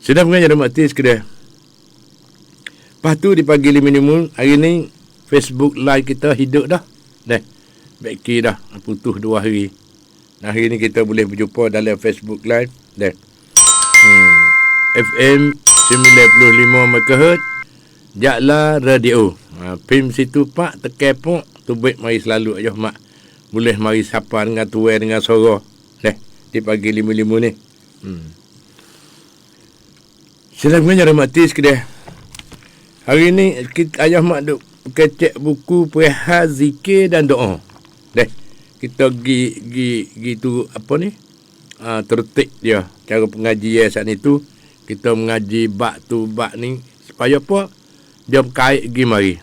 Sedang mengajar mati sekadar. Lepas tu di pagi 5 minum, hari ni Facebook live kita hidup dah. Baiki dah putus 2 hari. Hari ni kita boleh berjumpa dalam Facebook live. FM 95 MHz Jakla Radio. Pim situ pak tekan pun tubik mari selalu aja mak. Boleh mari sapa dengan tuai dengan suara. Di pagi 5 ni. Sila mengajar mati sekadar. Hari ni ayah mak duk kecek buku perihal zikir dan doa. Kita gi tu apa ni? Tertik dia cara pengajian saat itu. Kita mengaji bab tu bab ni supaya apa? Dia berkait gi mari.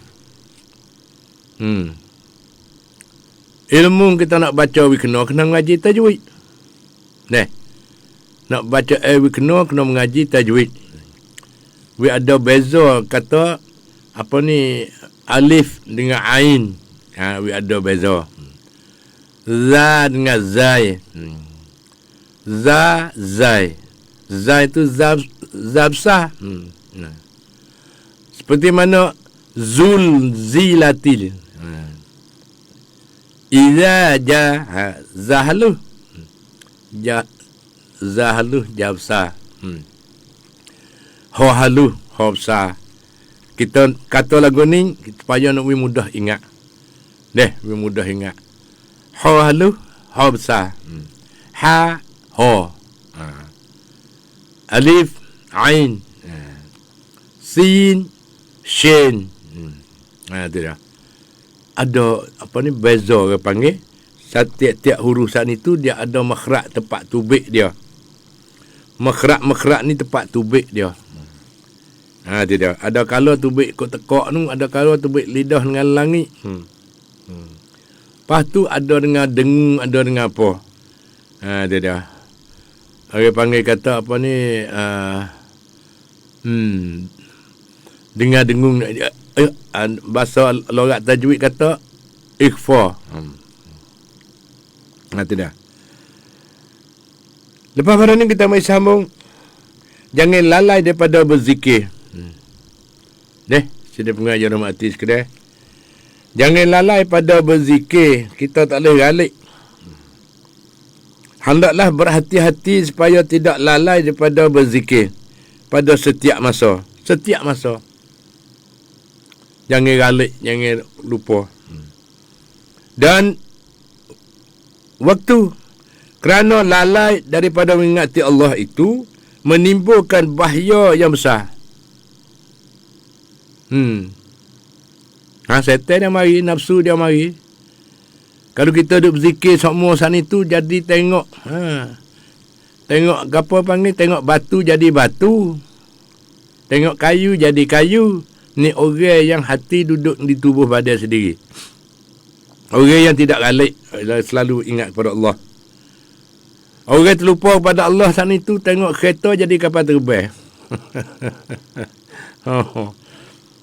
Ilmu kita nak baca kena mengaji tajwid. Nak baca kena mengaji tajwid. We ada beza kata apa ni alif dengan ain. We ada beza. Za dengan zai. Zai. Zai itu zabsah. Seperti mana zilatil. Iza zahaluh. Zahaluh jabsah. Hohaluh hobsah. Kita kata lagu ni supaya nak mudah ingat. Mudah ingat. Hohaluh hobsah. Ha ho. Alif ain. Sin shin. Tu dah. Ada apa ni beza orang panggil. Setiap huruf saat itu dia ada makhraj tempat tubik dia. Makhraj ni tempat tubik dia. Dia dah. Ada kala tubik kok tekak tu, ada kala tubik lidah dengan langit. Lepas tu ada dengan dengung, ada dengan apa. Dia dah. Orang panggil kata apa ni dengar dengung bahasa logat tajwid kata ikhfa. Tu dah. Lepas pada ni kita mari sambung. Jangan lalai daripada berzikir. Sudah pengajar mati sekadar. Jangan lalai pada berzikir. Kita tak boleh galik. Hendaklah berhati-hati supaya tidak lalai daripada berzikir pada setiap masa. Setiap masa. Jangan galik, jangan lupa. Dan waktu kerana lalai daripada mengingati Allah itu menimbulkan bahaya yang besar. Setan dia mari, nafsu dia mari. Kalau kita duduk berzikir semua saat itu jadi tengok. Tengok apa panggil? Tengok batu jadi batu. Tengok kayu jadi kayu. Ni orang yang hati duduk di tubuh badan sendiri. Orang yang tidak galik, selalu ingat kepada Allah. Orang terlupa kepada Allah saat itu tengok kereta jadi kapal terbang.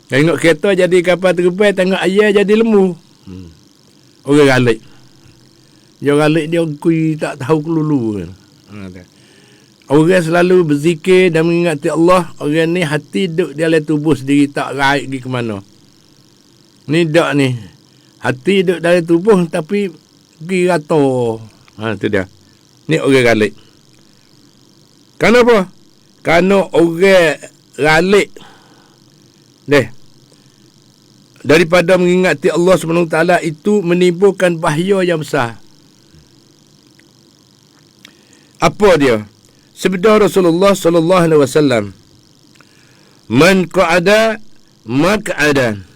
Tengok kereta jadi kapal terbang, tengok air jadi lembu. Orang galik. Dia galik dia kui tak tahu kelulu. Orang selalu berzikir dan mengingati Allah. Orang ni hati duduk di dalam tubuh sendiri, tak raik pergi ke mana. Ni tak ni. Hati duduk dalam tubuh tapi pergi rata. Tu dia. Ni orang galik. Kenapa? Kerana orang galik daripada mengingati Allah SWT itu menimbulkan bahaya yang besar. Apa dia? Sabda Rasulullah sallallahu alaihi wasallam, "Man qa'ada maq'adan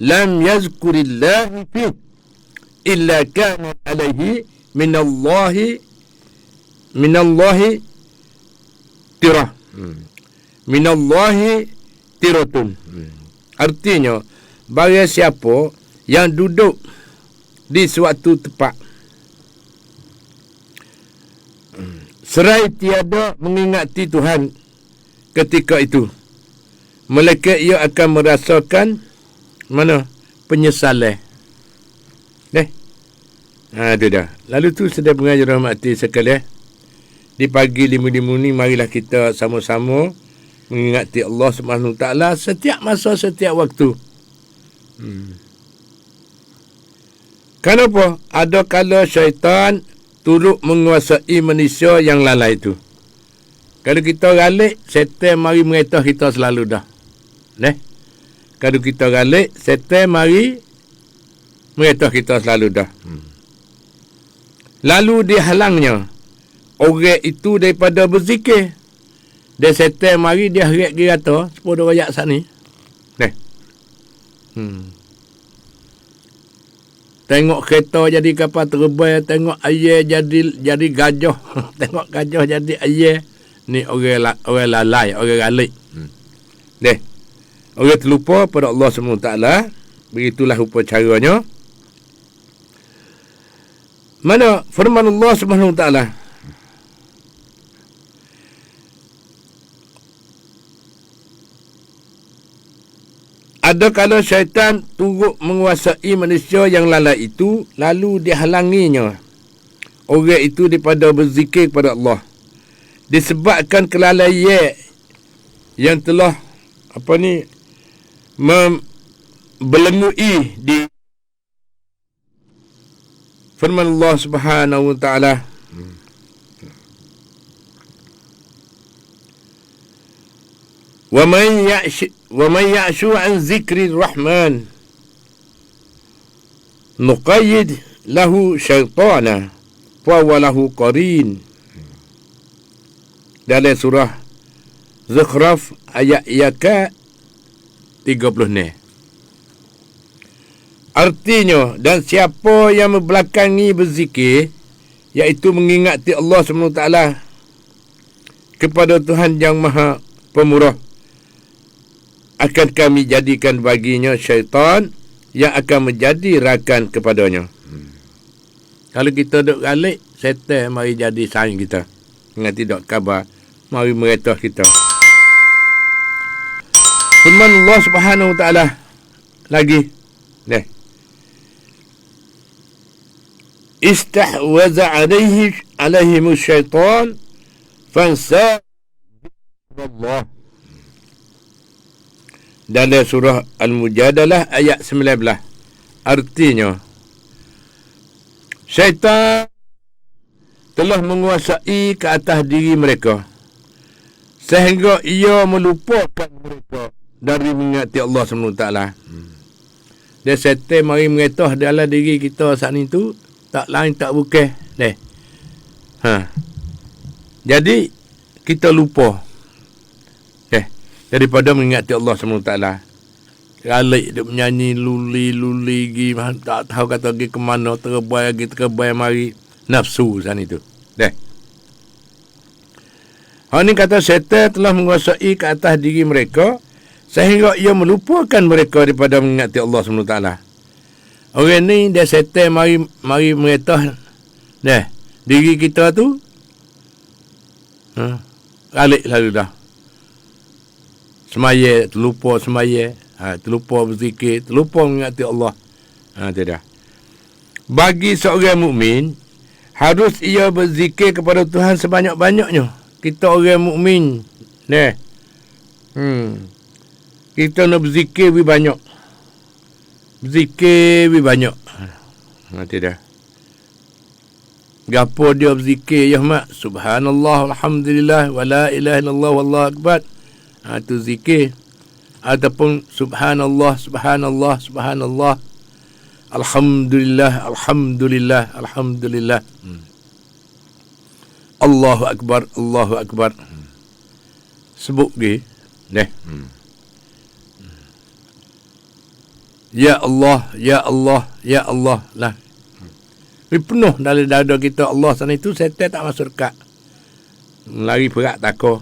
lam yazkurillah fi illa kana alaihi minallahi tirah." Minallahi tiratun. Artinya, barang siapa yang duduk di suatu tempat serai tiada mengingati Tuhan ketika itu, melainkan ia akan merasakan penyesalan. Itu dah. Lalu tu sedang mengajar rahmati sekalian. Di pagi 5 ni marilah kita sama-sama mengingati Allah Subhanahu Taala setiap masa, setiap waktu. Kenapa? Ada kala syaitan turut menguasai manusia yang lalai itu. Kalau kita galik, syaitan mari mengetah kita selalu dah. Kalau kita galik, syaitan mari mengetah kita selalu dah. Lalu dihalangnya orang itu daripada berzikir. Dan syaitan mari dia heret dia kata, sepuluh rakyat saat ni. Tengok kereta jadi kapal terbang, tengok ayah jadi gajah. Tengok gajah jadi ayah. Ni orang lalai, orang galik. Orang terlupa pada Allah SWT. Begitulah rupa caranya. Mana firman Allah SWT? Ada kala syaitan turut menguasai manusia yang lalai itu, lalu dihalanginya orang itu daripada berzikir kepada Allah. Disebabkan kelalaian yang telah membelengui di firman Allah Subhanahu wa taala. Wa man ya'shu an zikri rahman nuqayyid lahu syaitana fa huwa lahu qarin. Dalam surah Zukhruf ayat ke 30 ni. Artinya, dan siapa yang membelakangi berzikir, iaitu mengingati Allah SWT kepada Tuhan yang Maha Pemurah, akan kami jadikan baginya syaitan yang akan menjadi rakan kepadanya. Kalau kita duduk galik, syaitan mari jadi saing kita. Dengan tidak khabar, mari meretah kita. Firman Allah Subhanahu Wa Taala lagi. Istahwaza alaihim syaitan fansa Allah. Dalam surah Al-Mujadalah ayat 19. Artinya, syaitan telah menguasai ke atas diri mereka sehingga ia melupakan mereka dari mengingati Allah SWT. Dan syaitan mari mengetah dalam diri kita saat itu, tak lain tak bukan. Jadi kita lupa daripada mengingati Allah SWT. Galik dia menyanyi luli gi, tak tahu kata pergi ke mana, terbai mari nafsu sana itu. Ini kata syaitan telah menguasai ke atas diri mereka sehingga ia melupakan mereka daripada mengingati Allah SWT. Orang ni dia syaitan mari mengetah diri kita tu galik lalu dah. Semaya, terlupa semaya, terlupa berzikir, terlupa mengingati Allah. Tidak. Bagi seorang mukmin, harus ia berzikir kepada Tuhan sebanyak-banyaknya. Kita orang mukmin, kita nak berzikir lebih banyak. Berzikir lebih banyak. Tidak. Gapo dia berzikir, ya mak? Subhanallah, alhamdulillah, wa la ilaha illallah, wallahu akbar. Itu zikir. Ataupun subhanallah, subhanallah, subhanallah, alhamdulillah, alhamdulillah, alhamdulillah. Allahu akbar, Allahu akbar. Sebut lagi. Ya Allah, ya Allah, ya Allah lah. Penuh dalam dada kita Allah sana itu, syaitan tak masuk dekat. Lari perak takut.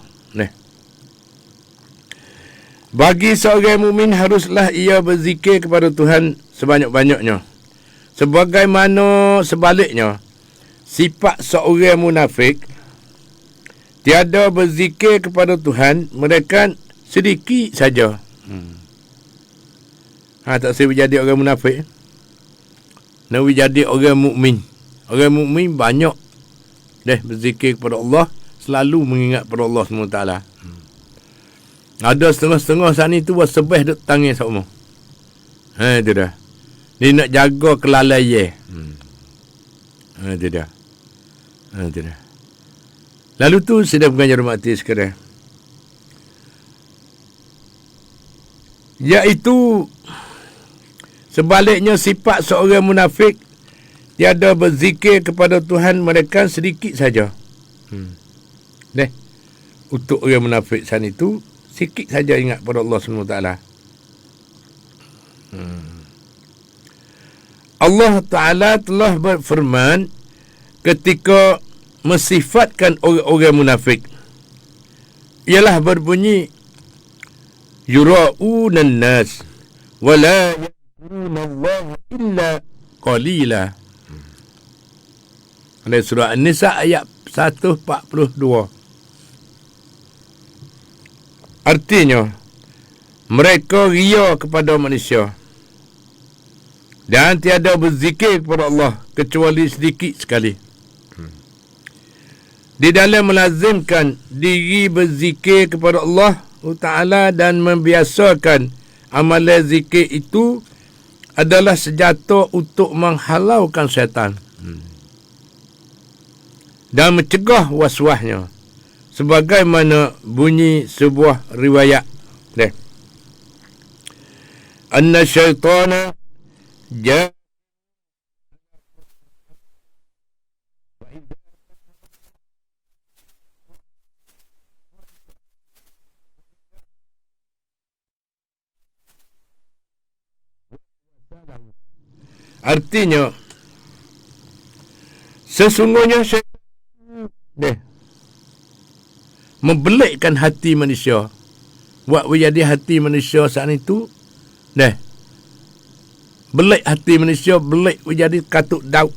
Bagi seorang mukmin haruslah ia berzikir kepada Tuhan sebanyak-banyaknya. Sebagaimana sebaliknya, sifat seorang munafik tiada berzikir kepada Tuhan, mereka sedikit saja. Tak saya jadi orang munafik. Nak jadi orang mukmin. Orang mukmin banyak berzikir kepada Allah, selalu mengingat kepada Allah SWT. Ada setengah-setengah sana tu wasebeh duk tangan sama. Itu dah. Dia nak jaga kelalaian. Itu dah. Itu dah. Lalu tu sudah bukan hormati sekarang. Iaitu sebaliknya sifat seorang munafik tiada berzikir kepada Tuhan mereka sedikit saja. Untuk orang munafik sana itu sikit saja ingat pada Allah SWT. Allah Ta'ala telah berfirman ketika mensifatkan orang-orang munafik. Ialah berbunyi yura'unan nas wa la yadhkuruna Allah illa qalila. Ada surah An-Nisa ayat 142. Artinya mereka ria kepada manusia dan tiada berzikir kepada Allah kecuali sedikit sekali. Di dalam melazimkan diri berzikir kepada Allah Ta'ala dan membiasakan amalan zikir itu adalah senjata untuk menghalaukan syaitan dan mencegah waswasnya. Sebagaimana bunyi sebuah riwayat. Anna syaitana artinya sesungguhnya syaitan membelikkan hati manusia. Buat menjadi hati manusia saat itu. Belik hati manusia, belik menjadi katuk daud.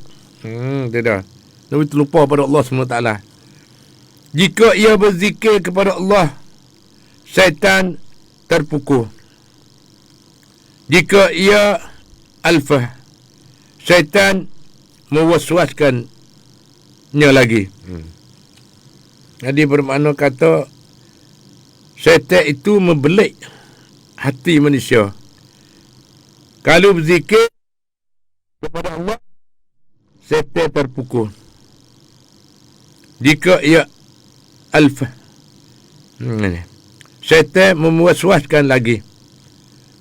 Tidak. Tapi terlupa pada Allah SWT. Jika ia berzikir kepada Allah, syaitan terpukul. Jika ia alfah, syaitan mewaswaskannya lagi. Jadi bermakna kata syaitan itu membelik hati manusia. Kalau berzikir kepada Allah, syaitan terpukul. Jika ia alfah, syaitan memuaswaskan lagi.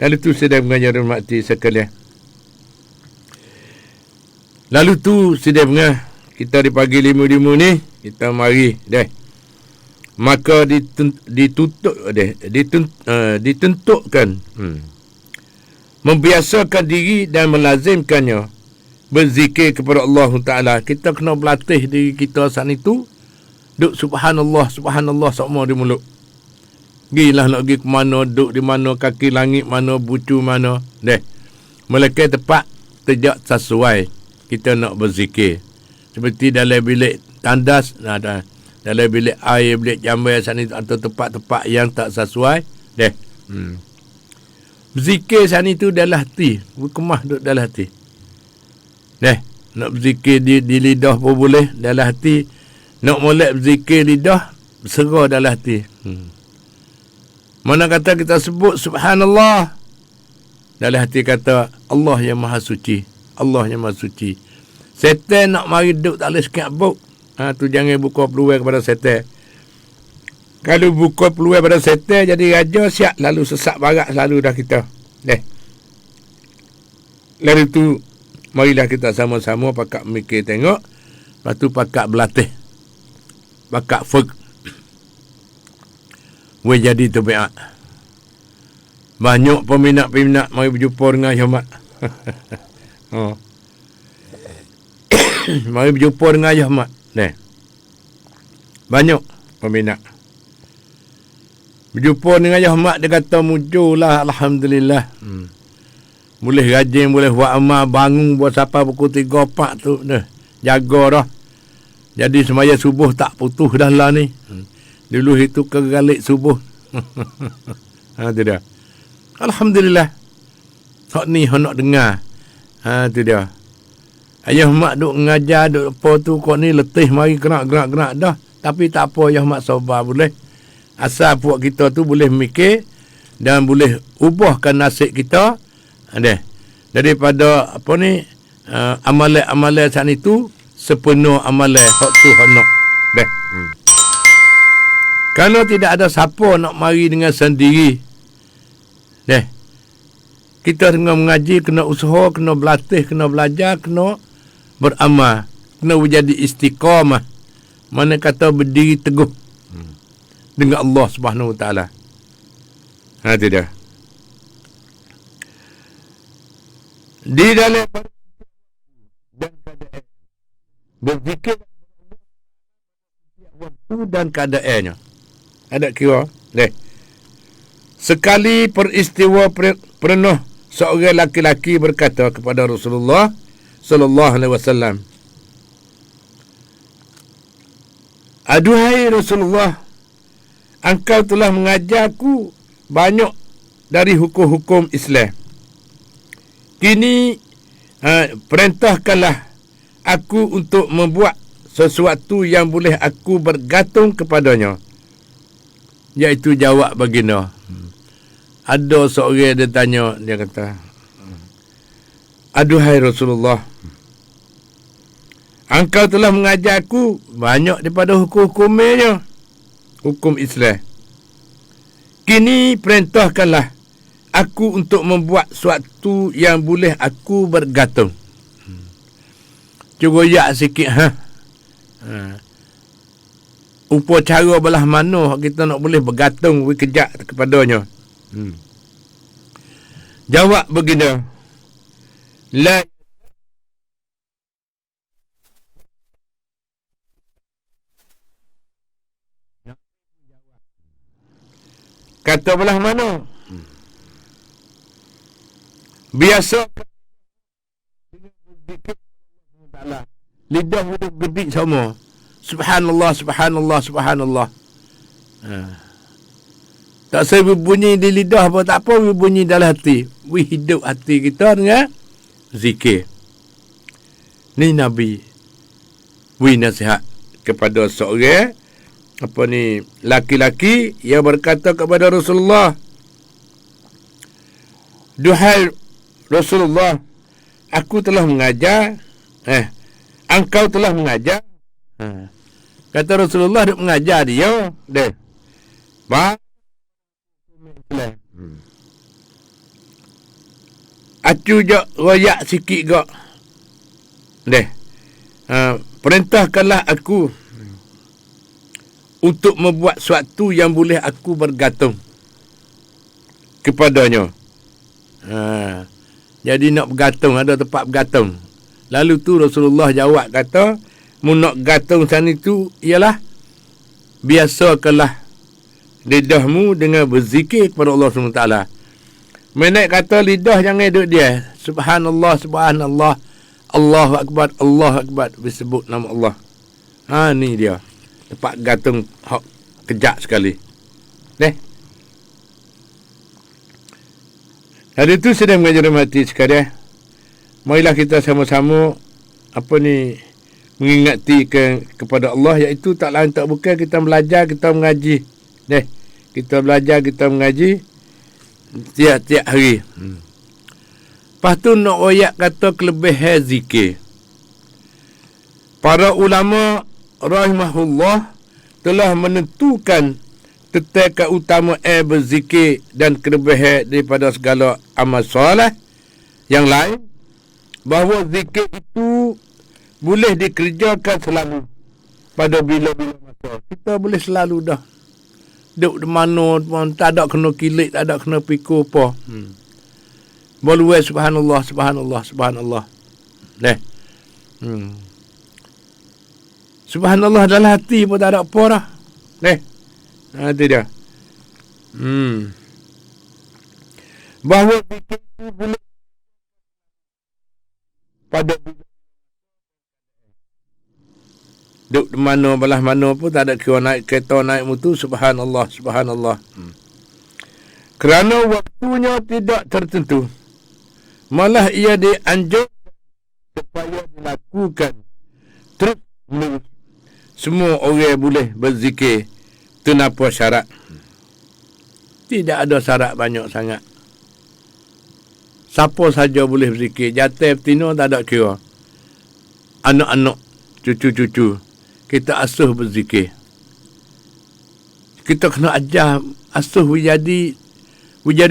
Lalu tu sedang mengajar mati sekalian. Lalu tu sedang kita di pagi 5 ni kita mari maka ditentukan membiasakan diri dan melazimkannya berzikir kepada Allah Ta'ala. Kita kena berlatih diri kita saat itu duk subhanallah subhanallah sama di mulut. Gilah nak pergi ke mana, duk di mana, kaki langit mana, bucu mana, melekat tepat tidak sesuai kita nak berzikir. Seperti dalam bilik tandas, dalam bilik air, bilik jambai sana atau tempat-tempat yang tak sesuai. Berzikir sana itu dalam hati, berkemah duduk dalam hati. Nak berzikir di lidah pun boleh, dalam hati. Nak molek berzikir lidah, bersera dalam hati. Mana kata kita sebut subhanallah, dalam hati kata Allah yang maha suci, Allah yang maha suci. Setan nak mari duduk tak boleh sikit abuk. Tu jangan buka peluang kepada setan. Kalau buka peluang pada setan jadi raja, siap lalu sesak barat selalu dah kita. Lalu tu marilah kita sama-sama pakak mikir tengok, lepas tu pakak berlatih, pakak fuk. Weh jadi tabiat. Banyak peminat-peminat mari berjumpa dengan Ahmad. Mari berjumpa dengan Ahmad. Banyak peminat. Berjumpa dengan Ahmad, dia kata muncul-lah alhamdulillah. Boleh rajin, boleh buat amal, bangun buat siapa pukul 3-4 tu jaga dah. Jadi semaya subuh tak putus dah lah ni. Dulu itu kegalik subuh. Tu dia. Alhamdulillah. Hak ni hak nak dengar. Tu dia. Ayah mak duk mengajar duk apa tu kau ni letih mari gerak dah. Tapi tak apa ayah mak sabar boleh. Asal puak kita tu boleh mikir dan boleh ubahkan nasib kita daripada amalan-amalan saat itu sepenuh amalan hak tu hak nak. Kalau tidak ada siapa nak mari dengan sendiri. Kita tengah mengaji, kena usaha, kena berlatih, kena belajar, kena beramal, kena menjadi istiqamah. Mana kata berdiri teguh dengan Allah Subhanahu Wa Taala. Itu dia. Di dalam dan keadaan berzikir waktu dan keadaannya. Ada kira? Sekali peristiwa pernah seorang laki-laki berkata kepada Rasulullah sallallahu alaihi wasallam, "Aduhai Rasulullah, engkau telah mengajarku banyak dari hukum-hukum Islam. Kini perintahkanlah aku untuk membuat sesuatu yang boleh aku bergantung kepadanya." Iaitu jawab baginda. Ada seorang dia tanya, dia kata, "Aduhai Rasulullah, engkau telah mengajar aku banyak daripada hukum-hukumnya, hukum Islam. Kini perintahkanlah aku untuk membuat sesuatu yang boleh aku bergantung." Cuba ya sikit upacara belah mana kita nak boleh bergantung kejap kepadanya. Jawab begini, la kata belah mana? Biasa lidah hidup gedik sama. Subhanallah, subhanallah, subhanallah. Tak saya berbunyi di lidah apa tak apa, berbunyi dalam hati. Hidup hati kita dengan zikir. Ni Nabi nasihat kepada seorang laki-laki yang berkata kepada Rasulullah, "Duhai Rasulullah, aku telah mengajar, engkau telah mengajar." Kata Rasulullah dia mengajar dia, acu je royak sikit gak. Perintahkanlah aku untuk membuat sesuatu yang boleh aku bergantung kepadanya. Jadi nak bergantung, ada tempat bergantung. Lalu tu Rasulullah jawab kata, mu nak gantung sana tu ialah biasakanlah lidahmu dengan berzikir kepada Allah SWT. Menak kata lidah jangan duduk dia. Subhanallah, subhanallah, Allahu Akbar, Allahu Akbar, disebut nama Allah. Ni dia tempat gantung hak kejap sekali. Hari itu sedang mengajar mati sekalian. Marilah kita sama-sama mengingati kepada Allah, iaitu tak lain tak bukan kita belajar, kita mengaji. Kita belajar, kita mengaji tiap-tiap hari. Lepas tu nak royak kata kelebihan zikir. Para ulama rahimahullah telah menentukan tentang keutamaan berzikir dan kelebihan daripada segala amal soleh yang lain, bahawa zikir itu boleh dikerjakan selalu pada bila-bila masa. Kita boleh selalu dah duduk di mana pun, tak ada kena kilik, tak ada kena pikir apa. Boleh subhanallah, subhanallah, subhanallah. Subhanallah dalam hati pun tak ada apa dah. Itu dia. Bahawa zikir itu boleh pada duduk di mana, belah mana pun tak ada kira naik kereta, naik motor, subhanallah, subhanallah. Kerana waktunya tidak tertentu, malah ia dianjurkan supaya dilakukan terus menerus. Semua orang boleh berzikir Kenapa syarat? Tidak ada syarat banyak sangat. Siapa saja boleh berzikir. Jatuh betina tak ada kira. Anak-anak, cucu-cucu, kita asuh berzikir. Kita kena ajar asuh wujadi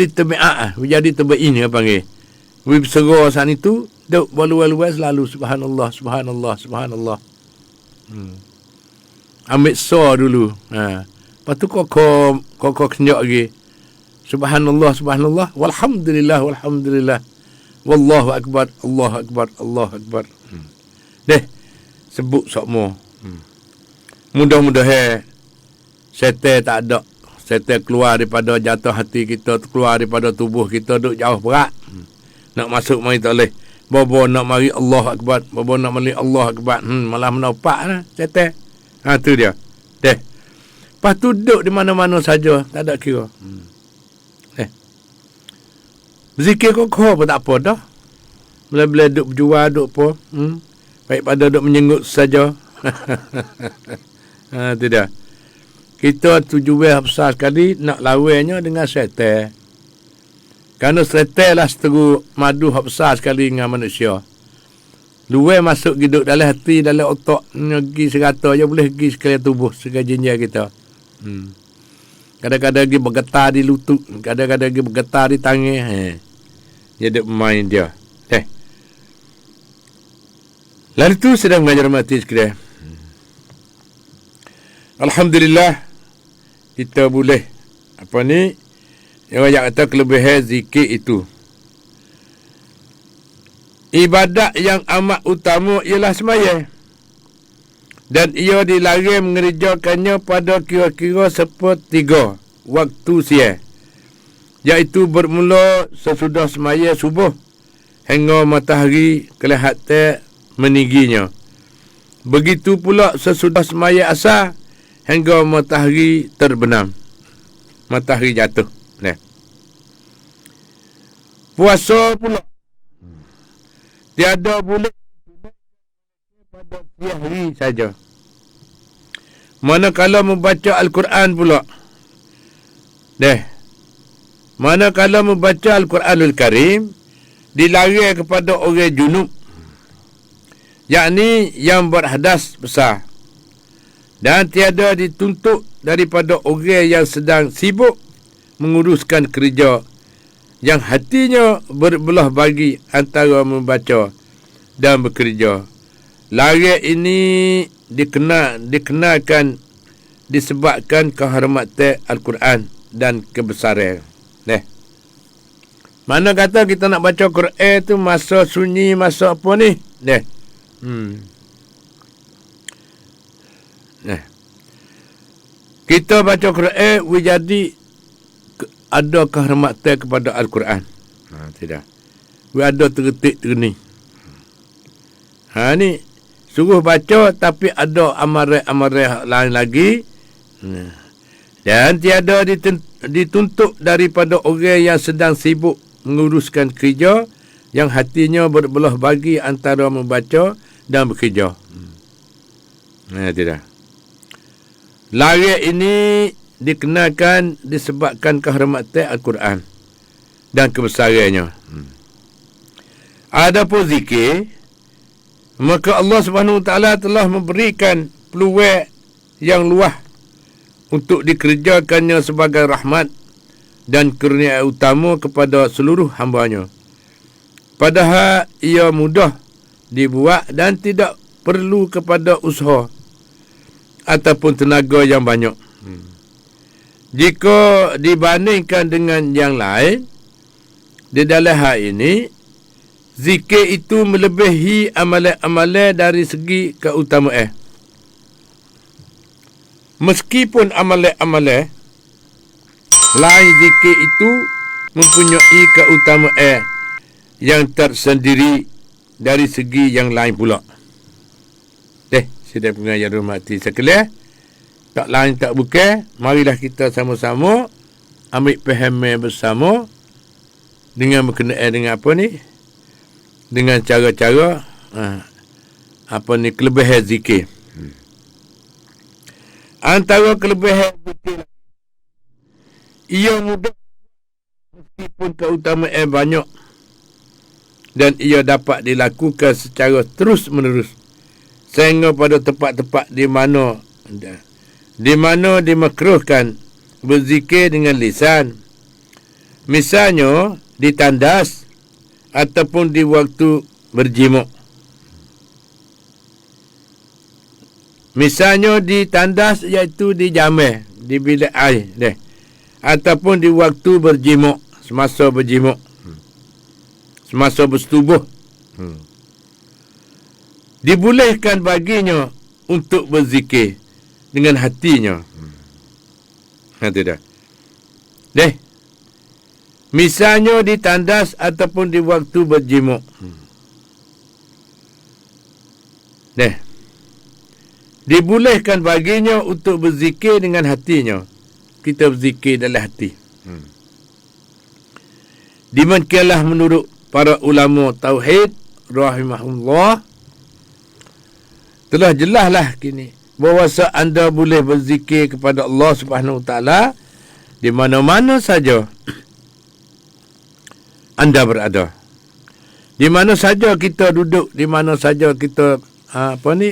tabi'ah, wujadi tabi'in dia panggil. We berserah saat itu, duk walu-walu selalu subhanallah, subhanallah, subhanallah. Ambil so dulu. Lepas tu kau kenyok lagi. Subhanallah, subhanallah, walhamdulillah, walhamdulillah. Wallahu akbar, Allahu akbar, Allahu akbar. Deh, sebut sokmo. Mudah-mudahan setan tak ada. Setan keluar daripada jatuh hati kita, keluar daripada tubuh kita, duk jauh berat. Nak masuk mari tak boleh. Bobo nak mari Allah akbar, bobo nak mari Allah akbar. Malah menaupak lah setan. Tu dia. Deh. Lepas tu duduk di mana-mana saja, tak ada kira. Berzikir kokoh pun tak apa dah. Bila-bila duduk berjual, duduk apa. Baik pada duduk menyengut saja. Itu dia. Kita tujuan besar sekali nak lawannya dengan syaitan. Kerana syaitan lah seteru madu besar sekali dengan manusia. Luar masuk hidup dalam hati, dalam otak, pergi serata je boleh pergi sekalian tubuh, sekalian jinja kita. Kadang-kadang pergi bergetar di lutut, kadang-kadang pergi bergetar di tangan. Dia duk main dia. Lalu tu sedang mengajar mati sekalian. Alhamdulillah kita boleh yang kata kelebihan zikir itu. Ibadat yang amat utama ialah sembahyang. Dan ia dilarang mengerjakannya pada kira-kira sepertiga waktu siang. Iaitu bermula sesudah sembahyang subuh hingga matahari kelihatan meningginya. Begitu pula sesudah sembahyang asar hingga matahari terbenam. Matahari jatuh. Puasa pula tiada boleh pada siang hari saja. Manakala membaca Al-Quran pula. Manakala membaca Al-Quranul Karim dilarang kepada orang junub, yakni yang berhadas besar, dan tiada dituntut daripada orang yang sedang sibuk menguruskan kerja, yang hatinya berbelah bagi antara membaca dan bekerja. Larang ini dikenakan disebabkan kehormatan Al-Quran dan kebesaran. Mana kata kita nak baca Quran tu masa sunyi, masa apa ni? Kita baca Quran jadi ada kehormatan kepada Al-Quran. Tidak. Ada tergetik-terni. Ni suruh baca tapi ada amaran-amaran lain lagi. Dan tiada dituntut daripada orang yang sedang sibuk menguruskan kerja, yang hatinya berbelah bagi antara membaca dan bekerja. Tidak. Larang ini dikenakan disebabkan kehormatan Al-Quran dan kebesarannya. Adapun zikir, maka Allah Subhanahu Wa Taala telah memberikan peluang yang luas untuk dikerjakannya sebagai rahmat dan kurnia utama kepada seluruh hamba-Nya. Padahal ia mudah dibuat dan tidak perlu kepada usaha ataupun tenaga yang banyak. Jika dibandingkan dengan yang lain, di dalam hal ini, zikir itu melebihi amalan-amalan dari segi keutamaan. Meskipun amalan-amalan lain, zikir itu mempunyai keutamaan yang tersendiri dari segi yang lain pula. Sedang pengajar hormati sekalian, tak lain tak bukan, marilah kita sama-sama ambil pahaman bersama dengan berkenaan dengan apa ni, dengan cara-cara kelebihan zikir. Antara kelebihan betul, ia mudah meskipun keutamaan banyak, dan ia dapat dilakukan secara terus menerus sehingga pada tempat-tempat di mana dimakruhkan berzikir dengan lisan, misalnya di tandas ataupun di waktu berjimuk. Misalnya di tandas, iaitu di jamai, di bilik air deh, ataupun di waktu berjimuk, semasa berjimuk, semasa bersetubuh. Dibolehkan baginya untuk berzikir dengan hatinya. Itu dah. Deh. Misalnya di tandas ataupun di waktu berjimuk. Deh. Dibolehkan baginya untuk berzikir dengan hatinya. Kita berzikir dalam hati. Demikianlah menurut para ulama tauhid rahimahullah, telah jelaslah kini bahawa anda boleh berzikir kepada Allah Subhanahu Wa Taala di mana-mana saja anda berada. Di mana saja kita duduk, di mana saja kita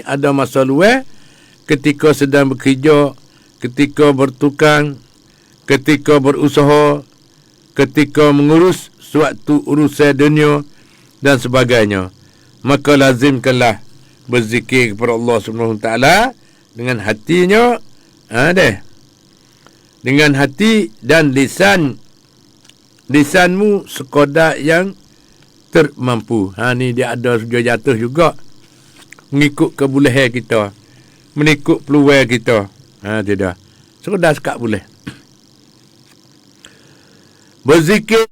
ada masa luang, ketika sedang bekerja, ketika bertukang, ketika berusaha, ketika mengurus suatu urusan dunia dan sebagainya, maka lazimkanlah berzikir kepada Allah Subhanahu Wa Taala dengan hatinya, dengan hati dan lisanmu sekadar yang termampu. Ni dia ada sujud jatuh juga, mengikut kebolehan kita, mengikut peluang kita. Tidak. Sekadar sekat boleh. Berzikir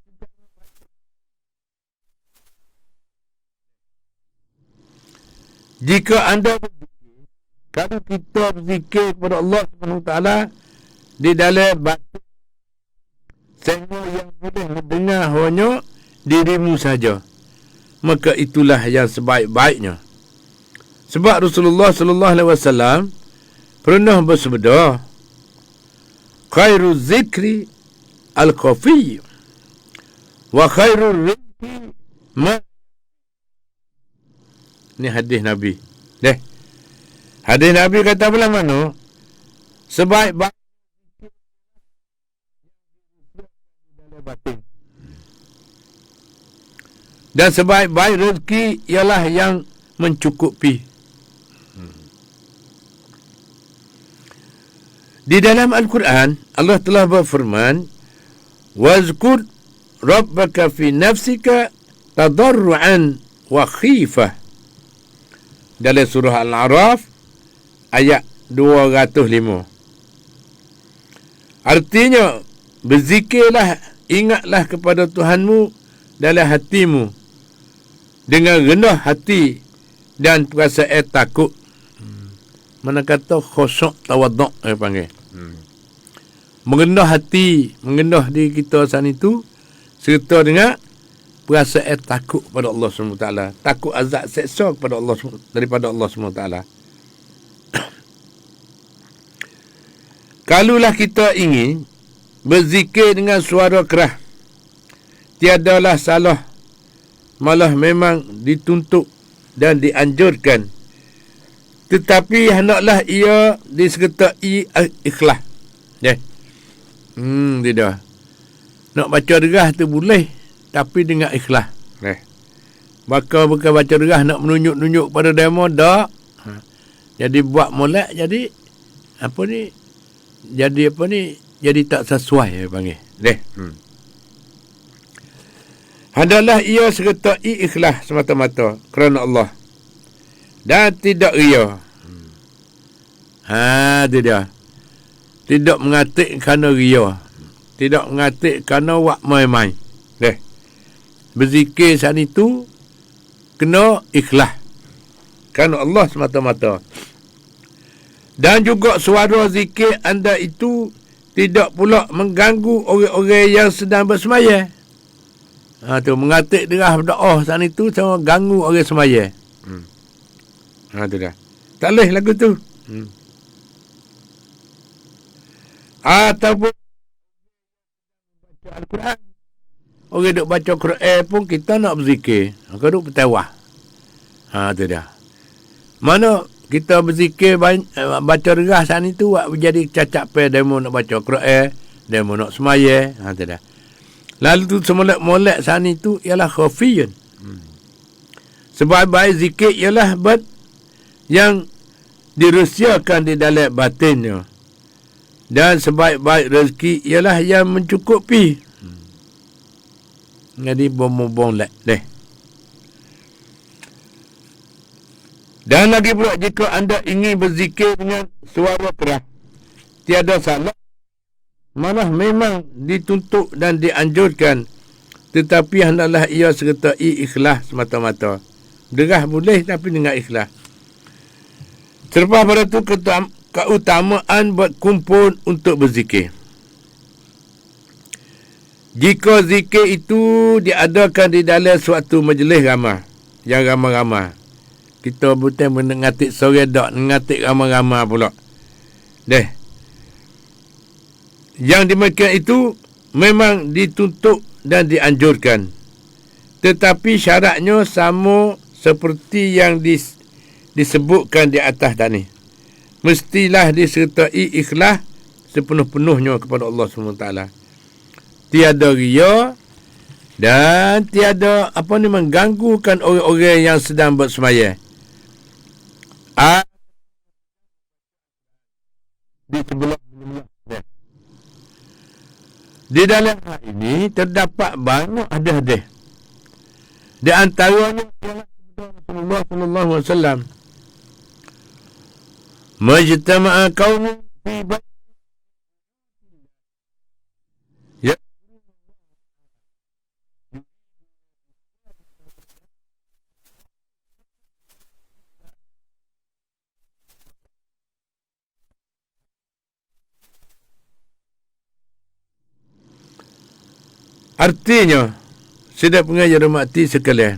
jika anda berzikir, kalau kita berzikir kepada Allah SWT di dalam batin, sehingga yang boleh mendengar hanya dirimu saja, maka itulah yang sebaik-baiknya. Sebab Rasulullah SAW pernah bersabda, khairu zikri al-khafi wa khairu rizki ma. Ni hadis Nabi. Hadis Nabi kata belah mana? Sebaik-baik batin. Dan sebaik-baik rezeki ialah yang mencukupi. Di dalam Al-Quran, Allah telah berfirman, wazkur rabbaka fi nafsika tadarruan wa khifah. Dalam surah Al-A'raf ayat 205. Artinya, berzikirlah, ingatlah kepada Tuhanmu dalam hatimu dengan rendah hati dan perasaan takut. Mana kata khusyuk tawaduk panggil. Mengendah hati, mengendah diri kita saat itu serta dengan perasaan takut kepada Allah SWT, takut azab seksa kepada Allah daripada Allah SWT. Kalulah kita ingin berzikir dengan suara keras, tiadalah salah, malah memang dituntut dan dianjurkan, tetapi hendaklah ia disertai ikhlas. Tidak. Nak baca derah tu boleh, tapi dengan ikhlas. Maka bukan baca derah nak menunjuk-nunjuk pada demo, tak. Jadi buat molek, jadi jadi tak sesuai panggil. Hendaklah ia sertai ikhlas semata-mata kerana Allah dan tidak ria. Tidak. Tidak mengatik kerana ria. Tidak mengatik kerana wak main-main. Berzikir saat itu kena ikhlas kerana Allah semata-mata. Dan juga suara zikir anda itu tidak pula mengganggu orang-orang yang sedang bersemayam. Tu mengatik derah berdoa saat itu sama ganggu orang semayam. Tu dah. Tak boleh lagu tu. Ataupun baca Al-Quran. Orang duk baca Quran pun kita nak berzikir. Kau duk bertawah. Tu dia. Mana kita berzikir baca derah saat itu buat menjadi cacat pe demo nak baca Quran, demo nak semaya. Tu dia. Lalu tu semolek-molek saat itu ialah khafiyun. Sebaik-baik zikir ialah yang dirahsiakan di dalam batinnya. Dan sebaik-baik rezeki ialah yang mencukupi. Jadi bom-bom lek deh. Dan lagi pula jika anda ingin berzikir dengan suara keras, tiada salah, malah memang dituntut dan dianjurkan, tetapi hendaklah ia sertai ikhlas semata-mata. Derah boleh tapi dengan ikhlas. Selepas pada itu keutamaan berkumpul untuk berzikir. Jika zikir itu diadakan di dalam suatu majlis ramai, yang ramai-ramai, kita bukan mengatik sore dak, mengatik ramai-ramai pula. Yang demikian itu memang dituntut dan dianjurkan. Tetapi syaratnya sama seperti yang disebutkan di atas tadi. Mestilah disertai ikhlas sepenuh-penuhnya kepada Allah SWT. Tiada ria dan tiada mengganggukan orang-orang yang sedang bersemaya. Di sebelah di dalam hal ini terdapat banyak hadis. Di antaranya ialah Rasulullah sallallahu alaihi wasallam, majtama'a qaumun fi artinya, sedap pengajar mati sekalian,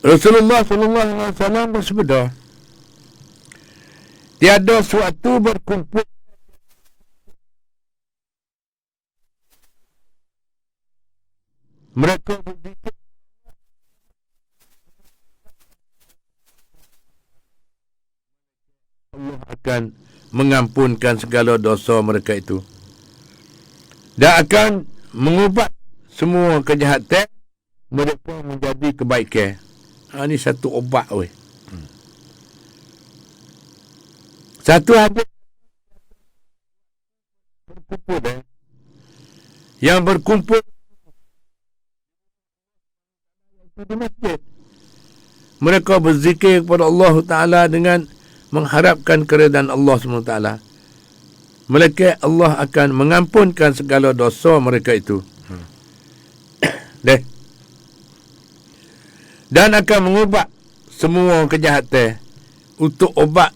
Rasulullah sallallahu alaihi wasallam bersabda, tiada suatu berkumpul mereka berzikir Allah akan mengampunkan segala dosa mereka itu dan akan mengubat semua kejahatan mereka menjadi kebaikan. Ini satu obat weh. Satu hadis berkumpul yang berkumpul di masjid. Mereka berzikir kepada Allah Ta'ala dengan mengharapkan keredaan Allah SWT. Maka Allah akan mengampunkan segala dosa mereka itu. Dan akan mengubah semua kejahatan. Untuk obat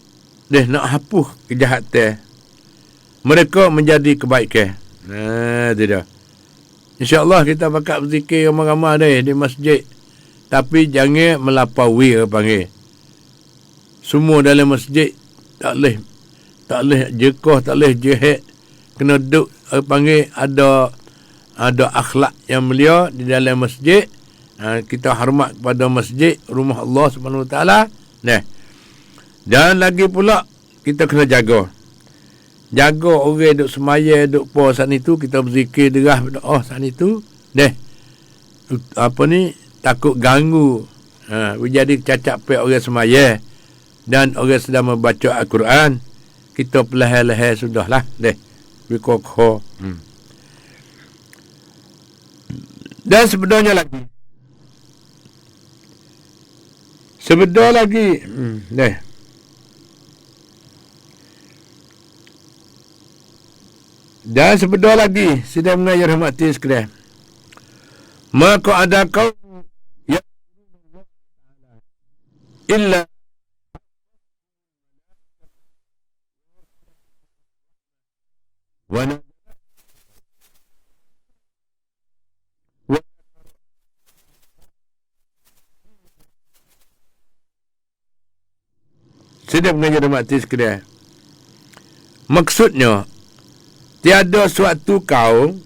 nak hapus kejahatan, mereka menjadi kebaikan. Tidak. InsyaAllah kita bakal berzikir ramai-ramai di masjid. Tapi jangan melampaui panggil. Semua dalam masjid tak boleh jekoh, tak boleh jihad. Kena duduk panggil ada akhlak yang mulia di dalam masjid. Kita hormat kepada masjid, rumah Allah Subhanahu Wa Taala. Dan lagi pula kita kena jaga orang duk semaya, duk puas saat itu, kita berzikir derah berdoa saat itu. Takut ganggu. Jadi cacat pe orang semaya dan orang sedang membaca Al-Quran, kita perlahan-lahan sudahlah berkokho. Dan sebenarnya lagi dan sebenarnya lagi sedang mengajar rahmati sekalian, maka ada kau ya illa wana Sedap mengajar mati sekalian. Maksudnya, tiada suatu kaum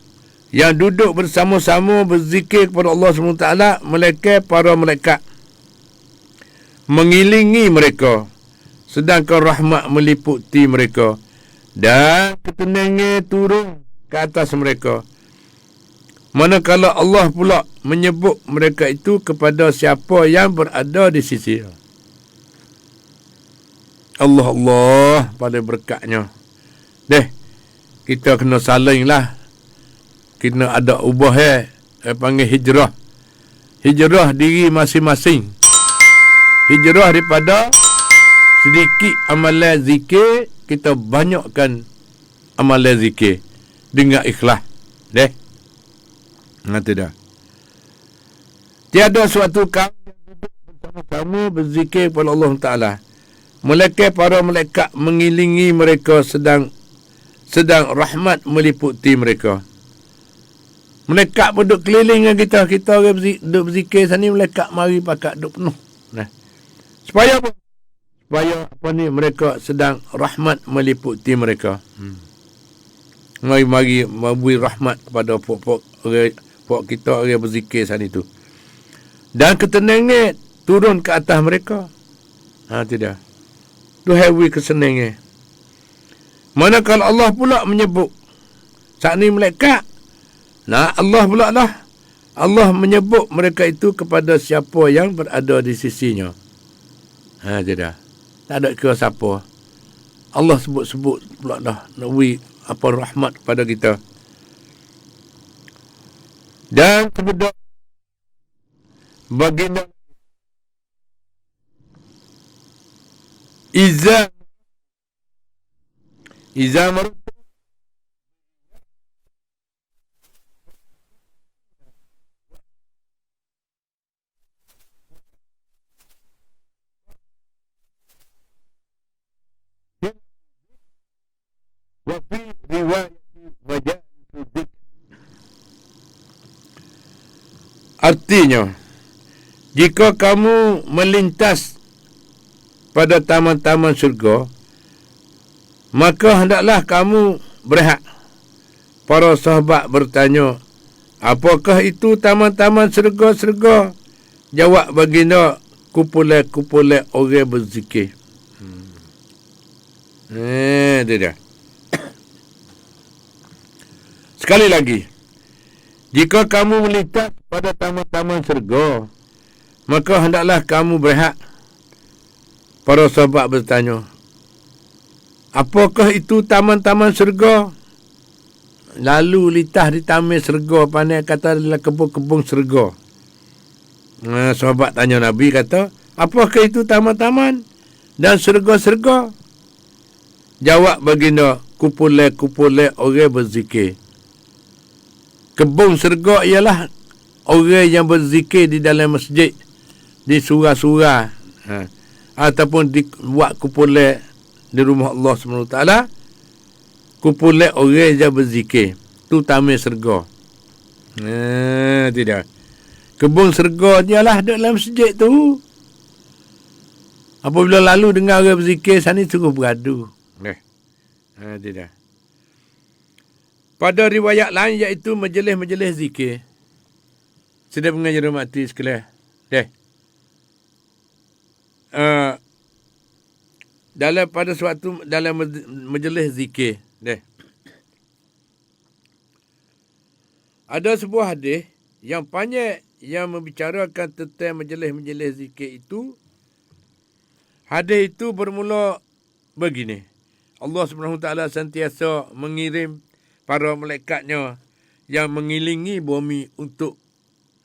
yang duduk bersama-sama berzikir kepada Allah SWT, melainkan para malaikat mengilingi mereka, sedangkan rahmat meliputi mereka dan ketenangan turun ke atas mereka. Manakala Allah pula menyebut mereka itu kepada siapa yang berada di sisi Allah pada berkatnya. Kita kena saling lah. Kena ada ubah panggil hijrah. Hijrah diri masing-masing. Hijrah daripada sedikit amalan zikir, kita banyakkan amalan zikir dengan ikhlas. Nanti dah. Tiada suatu kaum yang duduk bersama-sama berzikir kepada Allah Ta'ala, melainkan para malaikat mengilingi mereka sedang rahmat meliputi mereka. Malaikat pun duduk keliling dengan kita. Kita orang duduk berzikir sana, malaikat mari pakat duduk penuh. Supaya apa? Supaya mereka sedang rahmat meliputi mereka. Mari memberi rahmat kepada pok kita orang berzikir sana itu. Dan ketenangan turun ke atas mereka. Tidak. Tu heavy kesenangan. Manakala Allah pula menyebut saat ni malaikat, Allah pula lah. Allah menyebut mereka itu kepada siapa yang berada di sisinya. Tidak. Tak ada kira siapa. Allah sebut-sebut pula dah. Nak beri apa rahmat kepada kita. Dan kemudian baginda Iza wafi riwayat wajah. Artinya, jika kamu melintas pada taman-taman syurga, maka hendaklah kamu berehat. Para sahabat bertanya, apakah itu taman-taman syurga? Jawab baginda, kumpulan-kumpulan orang berzikir. Dia. Sekali lagi, jika kamu melintas pada taman-taman syurga, maka hendaklah kamu berehat. Para sahabat bertanya, apakah itu taman-taman syurga? Lalu lintas di taman syurga, pandai kata adalah kebun-kebun syurga. Sahabat tanya Nabi, kata, apakah itu taman-taman dan syurga-syurga? Jawab baginda, kumpulan-kumpulan orang berzikir. Kebun syurga ialah orang yang berzikir di dalam masjid, di surah-surah, ataupun buat kumpulan di rumah Allah SWT. Kumpulan orang yang berzikir, tu taman syurga. Tidak. Kebun syurga ialah dalam masjid tu. Apabila lalu dengar orang berzikir sana, suruh beradu. Tidak. Pada riwayat lain, iaitu majlis-majlis zikir. Sedang mengajar mati sekalian. Dalam majlis zikir. Ada sebuah hadis yang panjang yang membicarakan tentang majlis-majlis zikir itu. Hadis itu bermula begini. Allah SWT sentiasa mengirim para malaikatnya yang mengilingi bumi untuk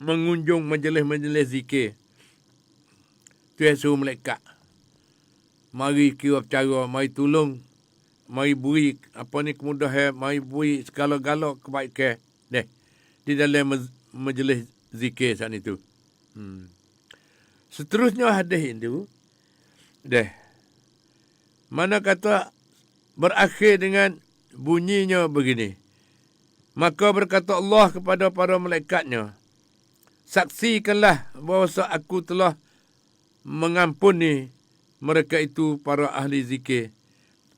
mengunjung majlis-majlis zikir. Tuhan suruh malaikat, mari kira cara, mari tolong, mari beri kemudahan, mari beri segala-gala kebaikan di dalam majlis zikir saat itu. Seterusnya hadis itu mana kata berakhir dengan bunyinya begini. Maka berkata Allah kepada para malaikatnya, saksikanlah bahawa aku telah mengampuni mereka itu para ahli zikir.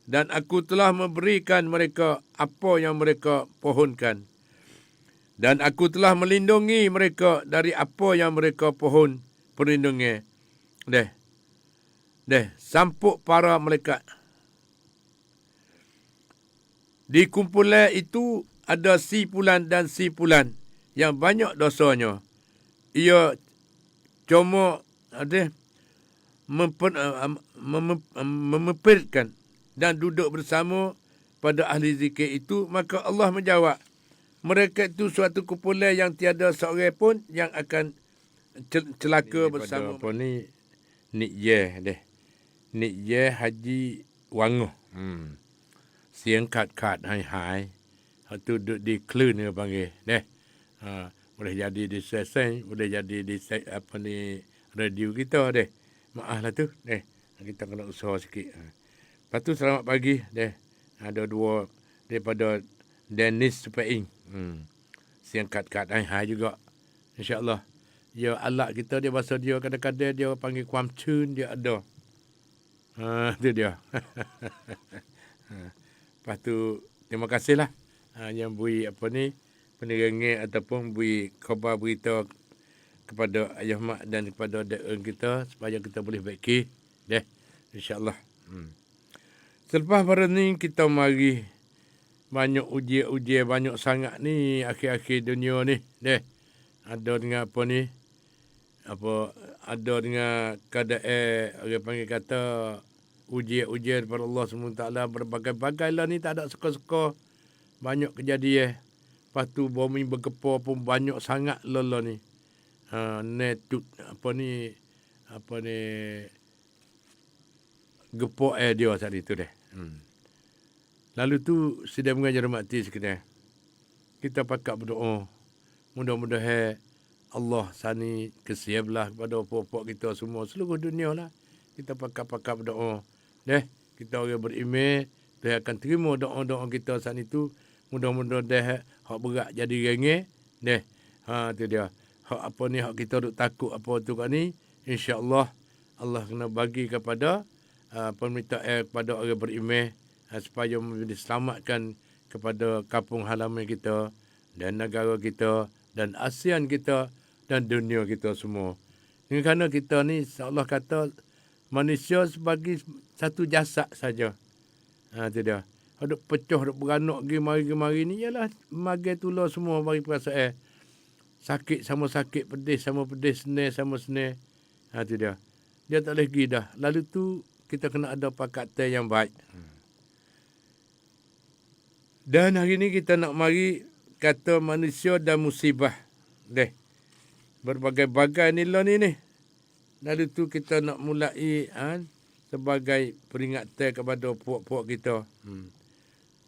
Dan aku telah memberikan mereka apa yang mereka pohonkan. Dan aku telah melindungi mereka dari apa yang mereka pohon perlindungan. Sampuk para malaikat. Di kumpulan itu ada simpulan dan simpulan yang banyak dosanya. Ia cuma memepirkan dan duduk bersama pada ahli zikir itu, maka Allah menjawab, mereka itu suatu kumpulan yang tiada seorang pun yang akan celaka bersama. Apa ni? Nik Ye Haji Wanguh. Siang kat hai. Itu duduk di Klu ni panggil. Boleh jadi di stesen, boleh jadi di radio kita deh. Maaf lah tu. Kita kena usaha sikit. Lepas tu selamat pagi. Ada dua daripada Dennis Supaing. Siang kat hai juga. InsyaAllah. Dia alat kita, dia bahasa dia kadang-kadang dia panggil Kuam Chun, dia ada. Itu dia. Lepas tu, terima kasihlah. Yang beri penerangan ataupun beri khabar berita kepada ayah mak dan kepada daerah kita supaya kita boleh baiki. InsyaAllah. Selepas pada ni kita mari banyak ujian banyak sangat ni akhir-akhir dunia ni. Ada dengan apa ni? Ada dengan keadaan orang panggil kata ujian daripada Allah SWT berbagai-bagai lah ni, tak ada suka-suka. Banyak kejadian. Lepas tu bumi bergepar pun banyak sangat lah ni. Gepok dia saat itu Lalu tu sedang mengajar mati sekedar. Kita pakak berdoa. Mudah-mudahan Allah sani kesiaplah kepada pokok kita semua. Seluruh dunia lah. Kita pakak berdoa. Kita orang beriman. Dia akan terima doa-doa kita saat itu. Mudah-mudahan hak berat jadi ringan. Tu dia. Hak apa ni, hak kita duk takut apa tu kat ni. InsyaAllah Allah kena bagi kepada permintaan kepada orang beriman supaya diselamatkan kepada kampung halaman kita dan negara kita dan ASEAN kita dan dunia kita semua. Kerana kita ni Allah kata manusia sebagai satu jasad saja. Tu dia. Ada pecah, ada beranak mari ni ialah magai tular semua bagi perasaan. Sakit sama sakit, pedih sama pedih, senang sama senang. Tu dia. Dia tak boleh pergi dah. Lalu tu kita kena ada pakatan yang baik. Dan hari ni kita nak mari kata manusia dan musibah. Berbagai-bagai nilai ni. Lalu tu kita nak mulai sebagai peringatan kepada puak-puak kita.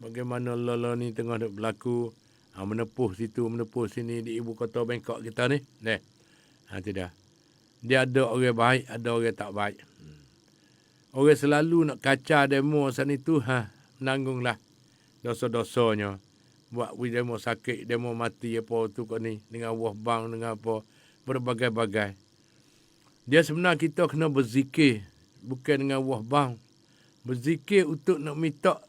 Bagaimana lala ni tengah duk berlaku. Menepuh situ, menepuh sini di ibu kota Bangkok kita ni. Tu dah. Dia ada orang baik, ada orang tak baik. Orang selalu nak kacau demo saat itu, menanggunglah dosa-dosanya. Buat demo sakit, demo mati apa tu kau ni. Dengan wah bang, dengan apa. Berbagai-bagai. Dia sebenarnya kita kena berzikir. Bukan dengan wah bang. Berzikir untuk nak minta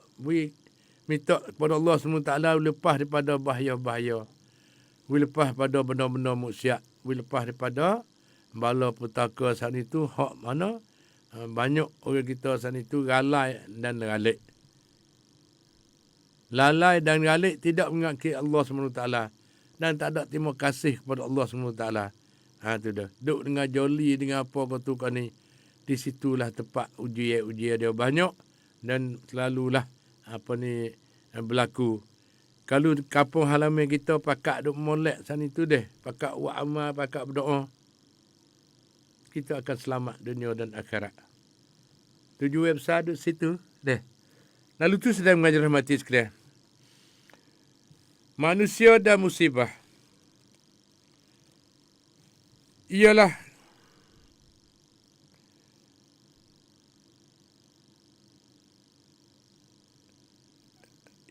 kepada Allah SWT lepas daripada bahaya-bahaya. Lepas daripada benda-benda maksiat. Lepas daripada bala petaka saat itu, hak mana banyak orang kita saat itu lalai dan galik. Lalai dan galik tidak mengakui Allah SWT dan tak ada terima kasih kepada Allah SWT. Tu dah. Duduk dengan joli dengan apa kau kan ni. Di situlah tempat ujian dia banyak dan selalulah berlaku. Kalau kampung halaman kita pakak duk molek sana itu pakak buat amal, pakak berdoa, kita akan selamat dunia dan akhirat. Tujuan besar duduk situ. Lalu tu sedang mengajar mati sekalian. Manusia dan musibah.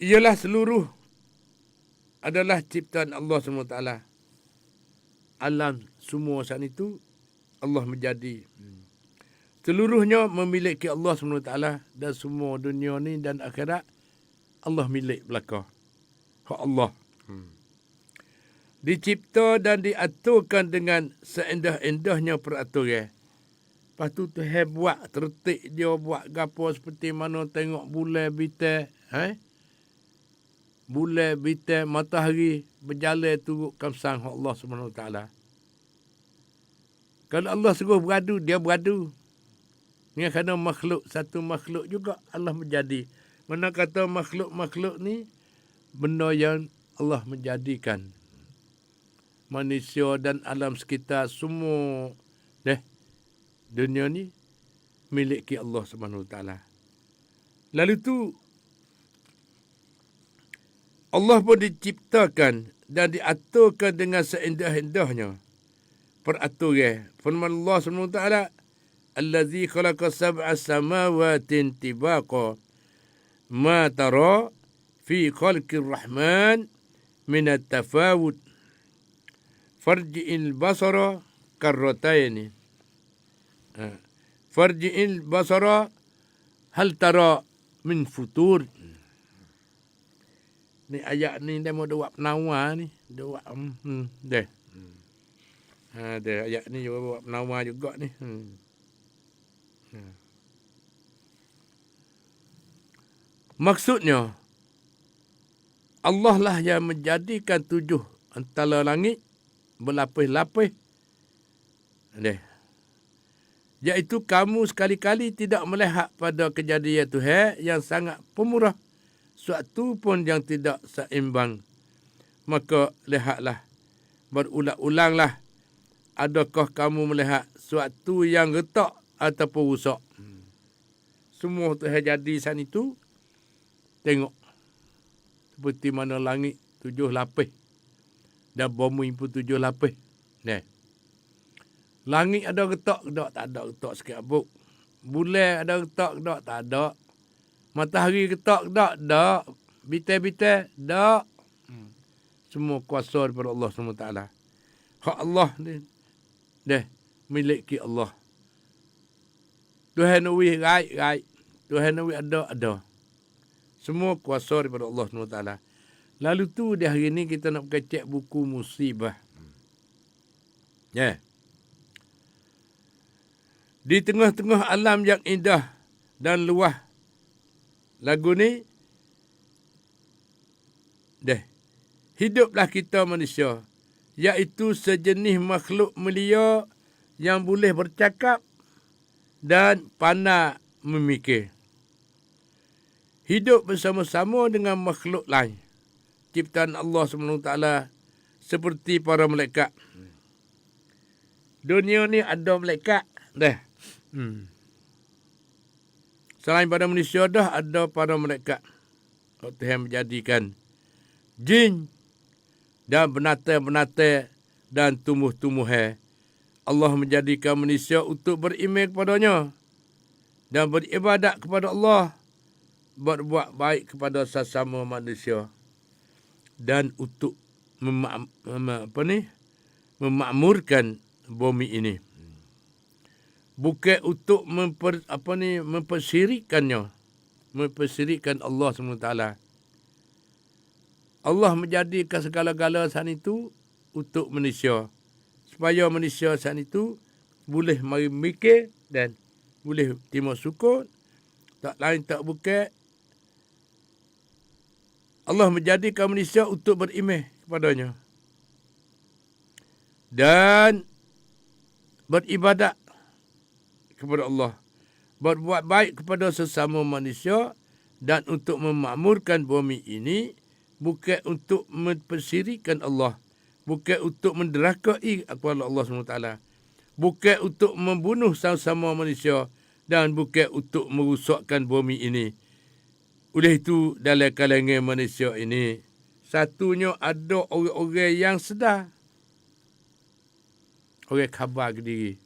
Ialah seluruh adalah ciptaan Allah SWT. Alam semua saat itu Allah menjadi. Seluruhnya memiliki Allah SWT dan semua dunia ni dan akhirat Allah milik belaka. Hak Allah. Dicipta dan diaturkan dengan seendah-endahnya peraturan. Lepas tu Tuhan buat tertik dia, buat gapo seperti mana tengok bulan bintang, bulan bintang matahari berjalan turut kamsang Allah SWT. Kalau Allah suruh beradu, dia beradu. Ni kerana makhluk, satu makhluk juga Allah menjadi. Mana kata makhluk-makhluk ni benda yang Allah menjadikan. Manusia dan alam sekitar semua dunia ni miliki Allah SWT. Lalu tu Allah pun diciptakan dan diaturkan dengan seendah-endahnya peraturan. Firman Allah SWT, Allazi khalaqa sab'a samawatin tibaqa ma tara fi khalqir rahman min at-tafawut farji'il basara karrataini. Farji'il basara hal tara min futur. Ni ayat ni dia mau buat penawar ni. Dia buat deh. Ada ayat ni juga buat penawar juga ni. Maksudnya Allah lah yang menjadikan 7 antara langit berlapis-lapis. Iaitu kamu sekali-kali tidak melihat pada kejadian Tuhan yang sangat pemurah, suatu pun yang tidak seimbang. Maka lihatlah, berulang-ulanglah, adakah kamu melihat suatu yang retak ataupun rusak? Semua Tuhan jadi sana itu, tengok. Seperti mana langit 7 lapis dan bumi pun 7 lapis. Langit ada retak, tak ada retak sikit abuk. Bulan ada retak, tak ada. Matahari retak, tak. Bintang-bintang, tak. Semua kuasa daripada Allah SWT. Hak Allah ni, miliki Allah. Tuhan nawi right. Tuhan nawi ada. Semua kuasa daripada Allah SWT. Lalu tu di hari ni kita nak pakai cek buku musibah. Di tengah-tengah alam yang indah dan luas, lagu ni, hiduplah kita manusia, iaitu sejenis makhluk mulia yang boleh bercakap dan pandai memikir. Hidup bersama-sama dengan makhluk lain, ciptaan Allah SWT, seperti para malaikat. Dunia ni ada malaikat, Selain pada manusia dah ada para malaikat. Tuhan menjadikan jin dan binatang-binatang dan tumbuh-tumbuhan. Allah menjadikan manusia untuk beriman kepadanya dan beribadat kepada Allah, berbuat baik kepada sesama manusia dan untuk memakmurkan bumi ini. Bukan untuk mempersirikkan Allah SWT. Allah menjadikan segala-gala sana itu untuk manusia, supaya manusia sana itu boleh mari mikir dan boleh terima syukur. Tak lain tak bukan Allah menjadikan manusia untuk beriman kepadanya dan beribadat kepada Allah, berbuat baik kepada sesama manusia dan untuk memakmurkan bumi ini, bukan untuk mempersirikkan Allah, bukan untuk menderakai kepada Allah SWT, bukan untuk membunuh sama-sama manusia dan bukan untuk merusakkan bumi ini. Oleh itu, dalam kalangan manusia ini, satunya ada orang-orang yang sedar, orang khabar ke diri.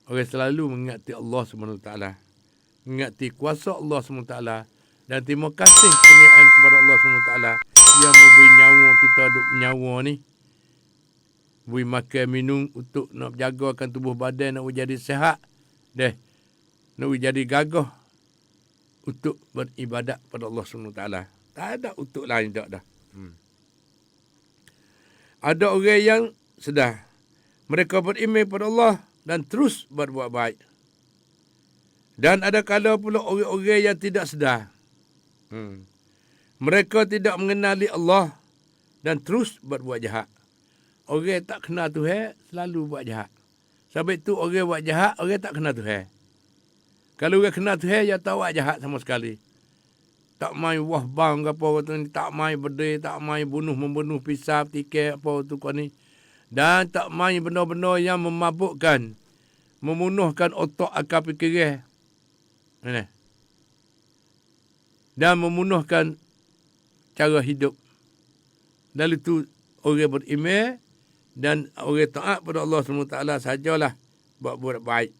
Orang selalu mengingati Allah SWT, mengingati kuasa Allah SWT, dan terima kasih kemuliaan kepada Allah SWT yang memberi nyawa kita duk nyawa ni. Beri makan minum untuk nak jagakan tubuh badan nak jadi sihat. Nak jadi gagah untuk beribadat pada Allah SWT. Tak ada untuk lain tak dah. Ada orang yang sedar. Mereka beriman pada Allah dan terus berbuat baik. Dan ada kala pula orang-orang yang tidak sedar. Mereka tidak mengenali Allah dan terus berbuat jahat. Orang tak kenal Tuhan selalu buat jahat. Sebab itu orang buat jahat, orang tak kenal Tuhan. Kalau orang kenal Tuhan, dia tahu buat jahat sama sekali. Tak main wah bang ke apa kata ni, tak main berdeh, tak main membunuh pisau, tiket apa tu kau ni. Dan tak main benda-benda yang memabukkan, memunuhkan otak akal fikiran. Dan memunuhkan cara hidup. Dan itu orang beriman dan orang taat pada Allah SWT sajalah buat baik.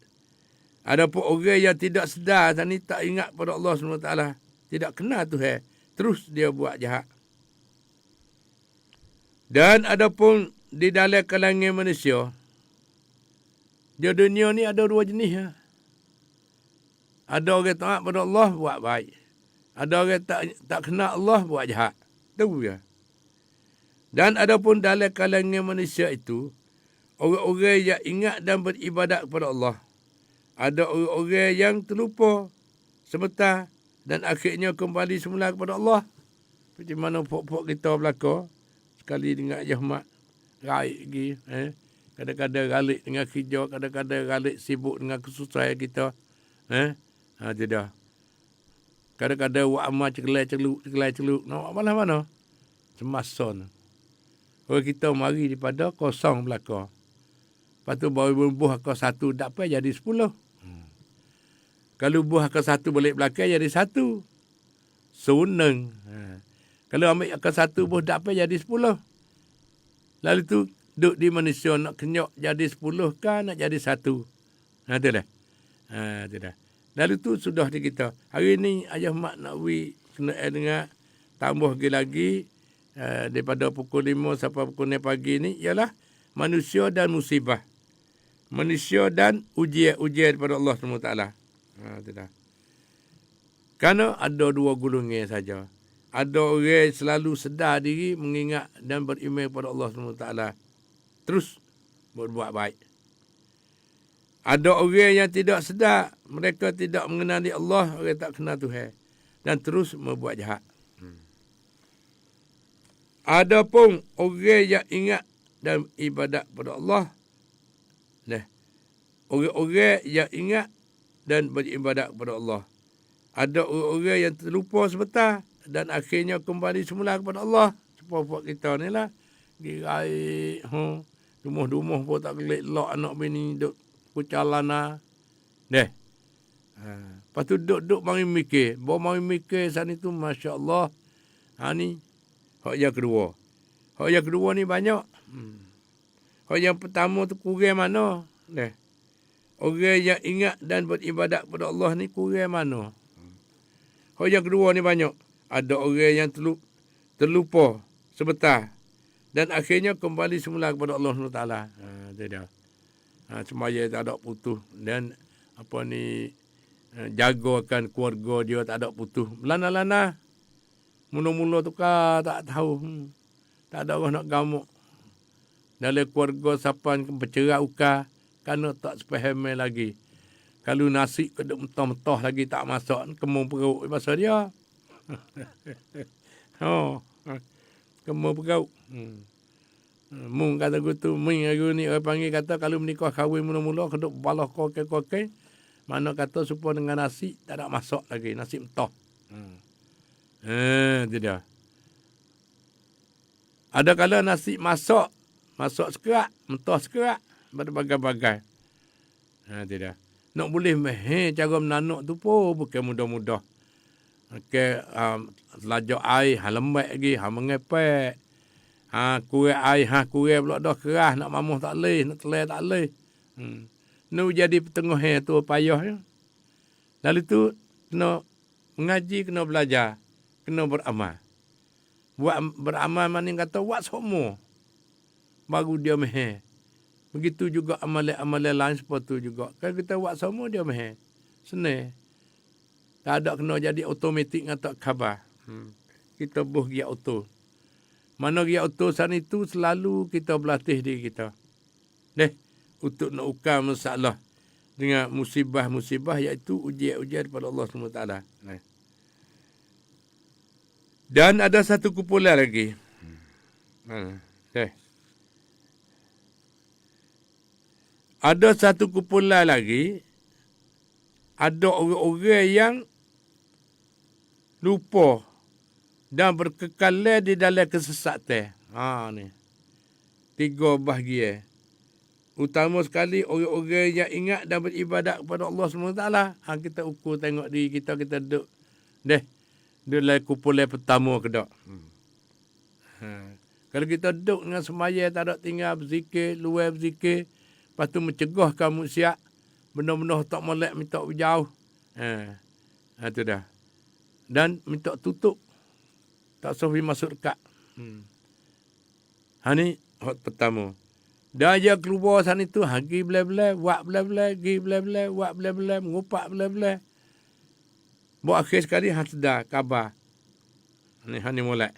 Adapun orang yang tidak sedar ni, tak ingat pada Allah SWT, tidak kenal Tuhan, terus dia buat jahat. Dan adapun di dalam kalangan manusia, di dunia ni ada dua jenis. Ada orang taat pada Allah buat baik. Ada orang tak kenal Allah buat jahat. Tahu ya. Dan adapun dalam kalangan manusia itu, orang-orang yang ingat dan beribadat kepada Allah. Ada orang-orang yang terlupa sebentar dan akhirnya kembali semula kepada Allah. Seperti mana pok-pok kita belaka, sekali dengan Jahmat, raik lagi. Kadang-kadang ralik dengan kerja, kadang-kadang ralik sibuk dengan kesusahan kita. Tidak. Kadang-kadang buat amal cekelai-celuk. Nak buat mana-mana? Semason. Orang kita mari daripada kosong belaka. Lepas tu baru berbuah ke satu, dapat jadi 10. Kalau buah ke satu balik belakang jadi 1. Suneng. Kalau ambil ke satu buah dapat jadi 10. Lalu tu duduk di Malaysia nak kenyok jadi 10 kan nak jadi 1. Itulah. Itulah. Lalu tu sudah di kita. Hari ni ayah mak nak kena dengar tambah lagi daripada pukul 5 sampai pukul 6 pagi ni ialah manusia dan musibah. Manusia dan ujian daripada Allah SWT. Tidak. Kerana ada dua golongan saja. Ada orang selalu sedar diri, mengingat dan beriman kepada Allah SWT. Terus berbuat baik. Ada orang yang tidak sedar, mereka tidak mengenali Allah, orang tak kenal Tuhan. Dan terus membuat jahat. Adapun orang yang ingat dan ibadat kepada Allah, orang-orang yang ingat dan beribadat kepada Allah. Ada orang-orang yang terlupa sebentar dan akhirnya kembali semula kepada Allah. Sepupu kita ni lah. Girai, rumah-rumah pun tak kelik lok anak bini duduk kucalana. Lepas tu duduk mari mikir. Bawa mari mikir saat itu, Masya Allah. Ni, hak yang kedua. Hak yang kedua ni banyak. Hak yang pertama tu kurang mana? Orang yang ingat dan beribadat kepada Allah ni kurang mana? Hak yang kedua ni banyak. Ada orang yang terlupa sebentar dan akhirnya kembali semula kepada Allah SWT. Itu dia. Semaya tak ada putus dan jagakan keluarga dia tak ada putus. Lana-lana. Mula-mula tukar tak tahu. Tak ada orang nak gamuk. Dalam keluarga sapan bercerai ukar. Kerana tak sepahami lagi. Kalau nasi keduk mentah-mentah lagi tak masak, kemung perut pasal dia. Kemung perut. Mung kata gitu, ming hari ni orang panggil kata kalau menikah kahwin mula-mula keduk balah kokek-kokek, mana kata supaya dengan nasi tak ada masak lagi, nasi mentah. Itu dia. Ada kala nasi masak sekerak, mentah sekerak. Berbagai-bagai. Tidak. Nak boleh cara menanuk tu pun bukan mudah-mudah. Selajak air, lembek lagi, mengepek. Kurang air, kurang pula dah keras, nak mamuh tak boleh, nak telai tak boleh. Ni jadi petengah tu payah. Lalu tu, kena mengaji, kena belajar, kena beramal. Beramal mana kata, buat semua. Baru dia meheh. Begitu juga amalan-amalan lain seperti itu juga. Kalau kita buat semua, dia mahal. Senang. Tak ada kena jadi automatik ngatak khabar. Kita buh gia auto. Mana gia auto sana itu selalu kita berlatih diri kita. Untuk nak ukar masalah dengan musibah-musibah iaitu ujian-ujian daripada Allah SWT. Dan ada satu kumpulan lagi. Ada satu kumpulan lagi. Ada orang-orang yang lupa dan berkekalan di dalam kesesatan. Ni. 3 bahagian. Utama sekali orang-orang yang ingat dan beribadat kepada Allah SWT. Kita ukur tengok diri kita duduk. Dalam kumpulan pertama ke tak. Kalau kita duduk dengan semaya, tak ada tinggal berzikir, luar berzikir. Lepas tu mencegah kamu siap. Benar-benar tak molek minta berjauh. Itu dah. Dan minta tutup. Tak suruh masuk dekat. Ni hak pertama. Dan dia keluar sana itu, pergi belai-belai, buat belai-belai, pergi belai-belai, buat belai-belai, mengupak belai-belai. Buat akhir sekali, sedar, khabar. Ni molek.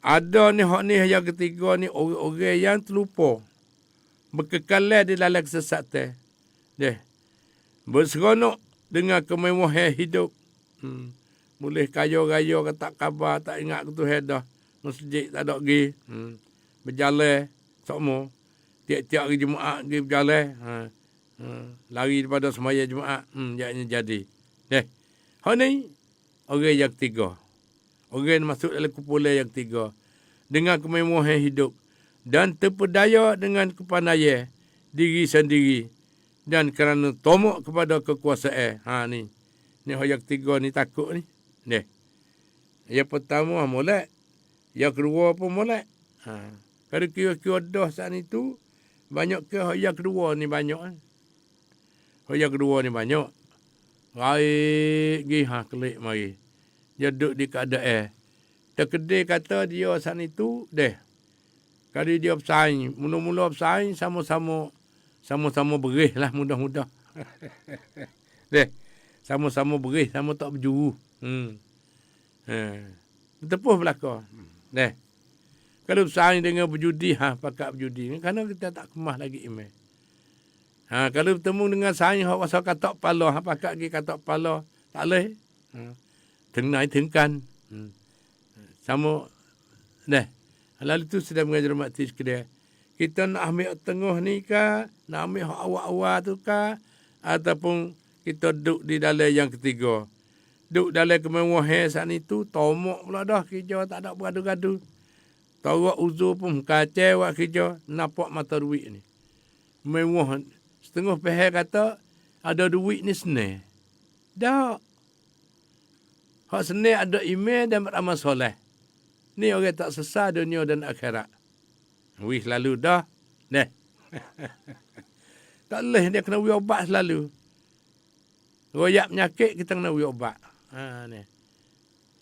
Ada ni hak ni yang ketiga ni, orang-orang yang terlupa. Berkekalan di dalam kesesatan. Berseronok dengan kemewahan hidup. Boleh kaya-raya ke tak khabar, tak ingat ke Tuhan dah. Masjid tak ada pergi. Berjalan, semua. Tiap-tiap hari Jumaat pergi berjalan. Lari daripada semaya Jumaat. Jadi. Hak ni, orang yang ketiga. Orang yang masuk dalam kumpulan yang ketiga. Dengan kemewahan hidup. Dan terpedaya dengan kepandaian diri sendiri. Dan kerana tomok kepada kekuasaan. Ni. Ni yang ketiga ni takut ni. Yang pertama molek. Yang kedua pun molek. Kalau kira-kira dah saat itu, banyak ke yang kedua ni banyak. Yang kedua ni banyak. Baik pergi, kelik mari. Dia duduk di keadaan. Terkedai kata dia saat itu, kalau dia bersaing, mula-mula bersaing, sama-sama berih lah mudah-mudah. Sama-sama berih, sama tak berjuru. Tepuh belakang. Kalau bersaing dengan berjudi, pakat berjudi. Kerana kita tak kemah lagi iman. Kalau bertemu dengan saing, pasal katak pala, pakat pergi katak pala, tak boleh. Tengkan. Sama. Lalu itu sudah mengajar mati sekalian. Kita nak ambil tengah ni ke, nak ambil awal-awal tu ke, ataupun kita duduk di dalam yang ketiga. Duduk dalam kemewahan saat itu, tomok pula dah kerja, tak ada bergaduh-gaduh. Tarak uzur pun kacau buat kerja, nampak mata duit ni. Mewah. Setengah pihak kata, ada duit ni senang. Tak. Hak senang ada iman dan beramal soleh. Ni orang tak sesat dunia dan akhirat. Wih selalu dah. Tak boleh dia kena beri ubat selalu. Royak penyakit kita kena beri ubat. Ni.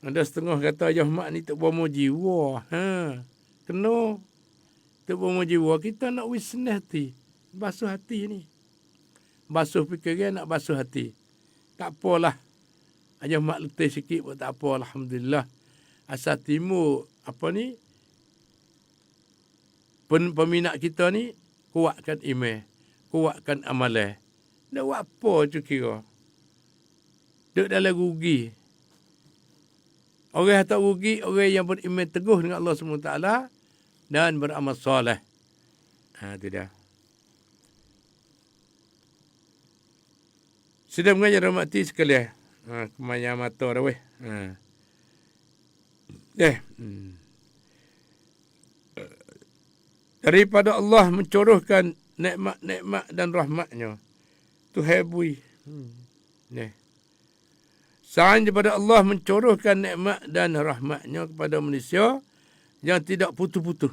Ada setengah kata Jahmat ni tak berapa jiwa. Kena. Tak berapa jiwa. Kita nak wisnah hati. Basuh hati ni. Basuh fikiran nak basuh hati. Tak apalah. Jahmat letih sikit pun tak apa. Alhamdulillah. Asal timur peminat kita ni kuatkan iman. Kuatkan amalan. Nak buat apa tu kira. Duduk dalam rugi. Orang yang tak rugi, orang yang beriman teguh dengan Allah SWT dan beramal soleh. Itu dia. Sudah mengajar rahmati sekalian. Kemanya mata dah weh. Daripada Allah mencurahkan nikmat-nikmat dan rahmatnya. Tuhan bui. Selain daripada Allah mencurahkan nikmat dan rahmatnya kepada manusia yang tidak putus-putus.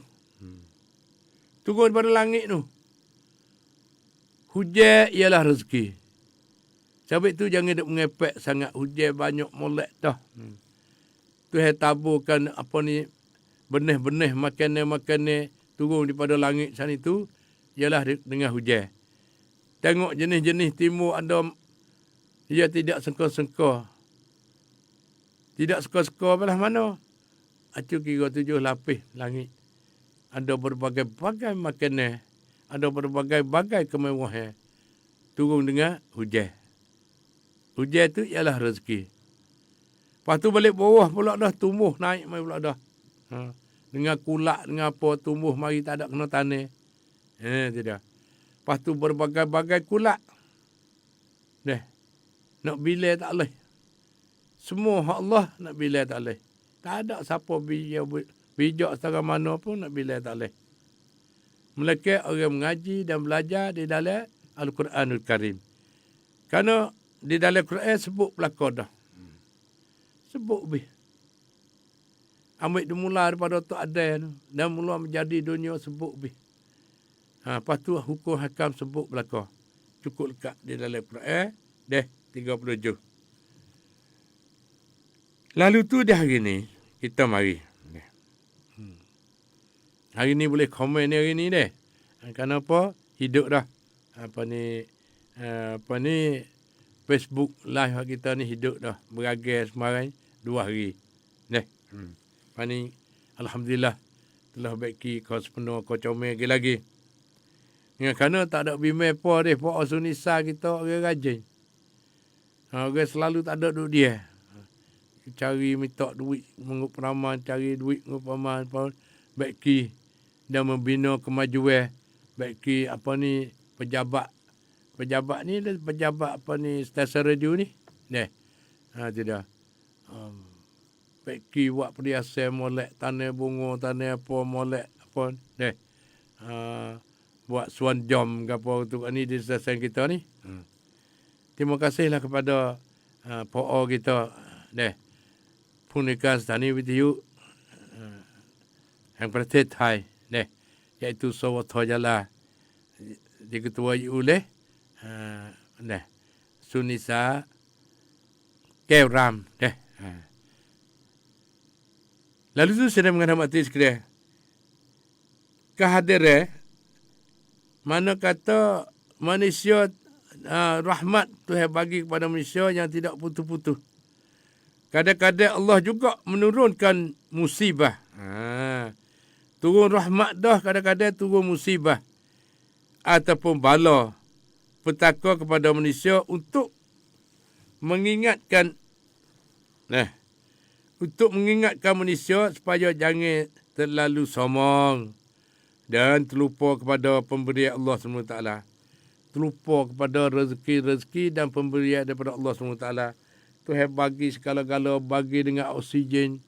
Turun daripada langit tu. Hujan ialah rezeki. Sebab itu jangan duk mengepek sangat hujan banyak molek dah. Tuhan taburkan benih-benih makanan-makanan turun daripada langit sana itu ialah dengan hujan. Tengok jenis-jenis timur ada Ia tidak sengkau-sengkau. Tidak sengkau-sengkau belah mana. Acu kira 7 lapis langit. Ada berbagai-bagai makanan. Ada berbagai-bagai kemewahan. Turun dengan hujan. Hujan tu ialah rezeki. Lepas tu balik bawah pula dah tumbuh naik mai pula dah. Dengan kulak, dengan apa tumbuh mari tak ada kena tanah. Tidak. Lepas tu berbagai-bagai kulak. Nak bila tak boleh. Semua hak Allah nak bila tak boleh. Tak ada siapa bijak setara mana pun nak bila tak boleh. Melainkan orang mengaji dan belajar di dalam Al-Quranul Karim. Kerana di dalam Quran sebut pelakon dah. Sebut lebih. Ambil dimula daripada Tok Adam dan mula menjadi dunia sebut lebih. Lepas tu hukum hakam sebut belakang. Cukup lekat di dalam Quran. 37. Lalu tu di hari ni, kita mari. Hari ni boleh komen ni hari ni deh. Kenapa? Hidup dah. Apa ni Facebook live kita ni hidup dah. Beragai semarai 2 hari. Lepas ni, Alhamdulillah. Telah baiki kau sepenuh kau comel lagi. Kerana tak ada bimbing apa deh. Pak Asunisa kita orang rajin. Orang selalu tak ada duduk dia. Cari minta duit, mengup peraman, cari duit, mengup peraman, baiki dan membina kemajuan. Baiki apa ni, pejabat. Pejabat ni, pejabat apa ni, stesen radio ni. Tidak. Baiki buat perhiasan, molek tanah bunga, tanah apa, molek apa. Buat suan jom ke apa tu ni di stesen kita ni. Terima kasihlah kepada PO kita Punika Stani Widiyu yang Perteh Thai iaitu Sawatho Jala diketuai oleh Sunisa Kevram Lalu tu saya menghormati sekalian kehadiran mana kata manusia rahmat Tuhan bagi kepada manusia yang tidak putus-putus. Kadang-kadang Allah juga menurunkan musibah. Turun rahmat dah, kadang-kadang turun musibah. Ataupun bala petaka kepada manusia untuk mengingatkan manusia supaya jangan terlalu sombong dan terlupa kepada pemberian Allah SWT. Terlupa kepada rezeki-rezeki dan pemberian daripada Allah SWT. Tuhan bagi segala-gala, bagi dengan oksigen.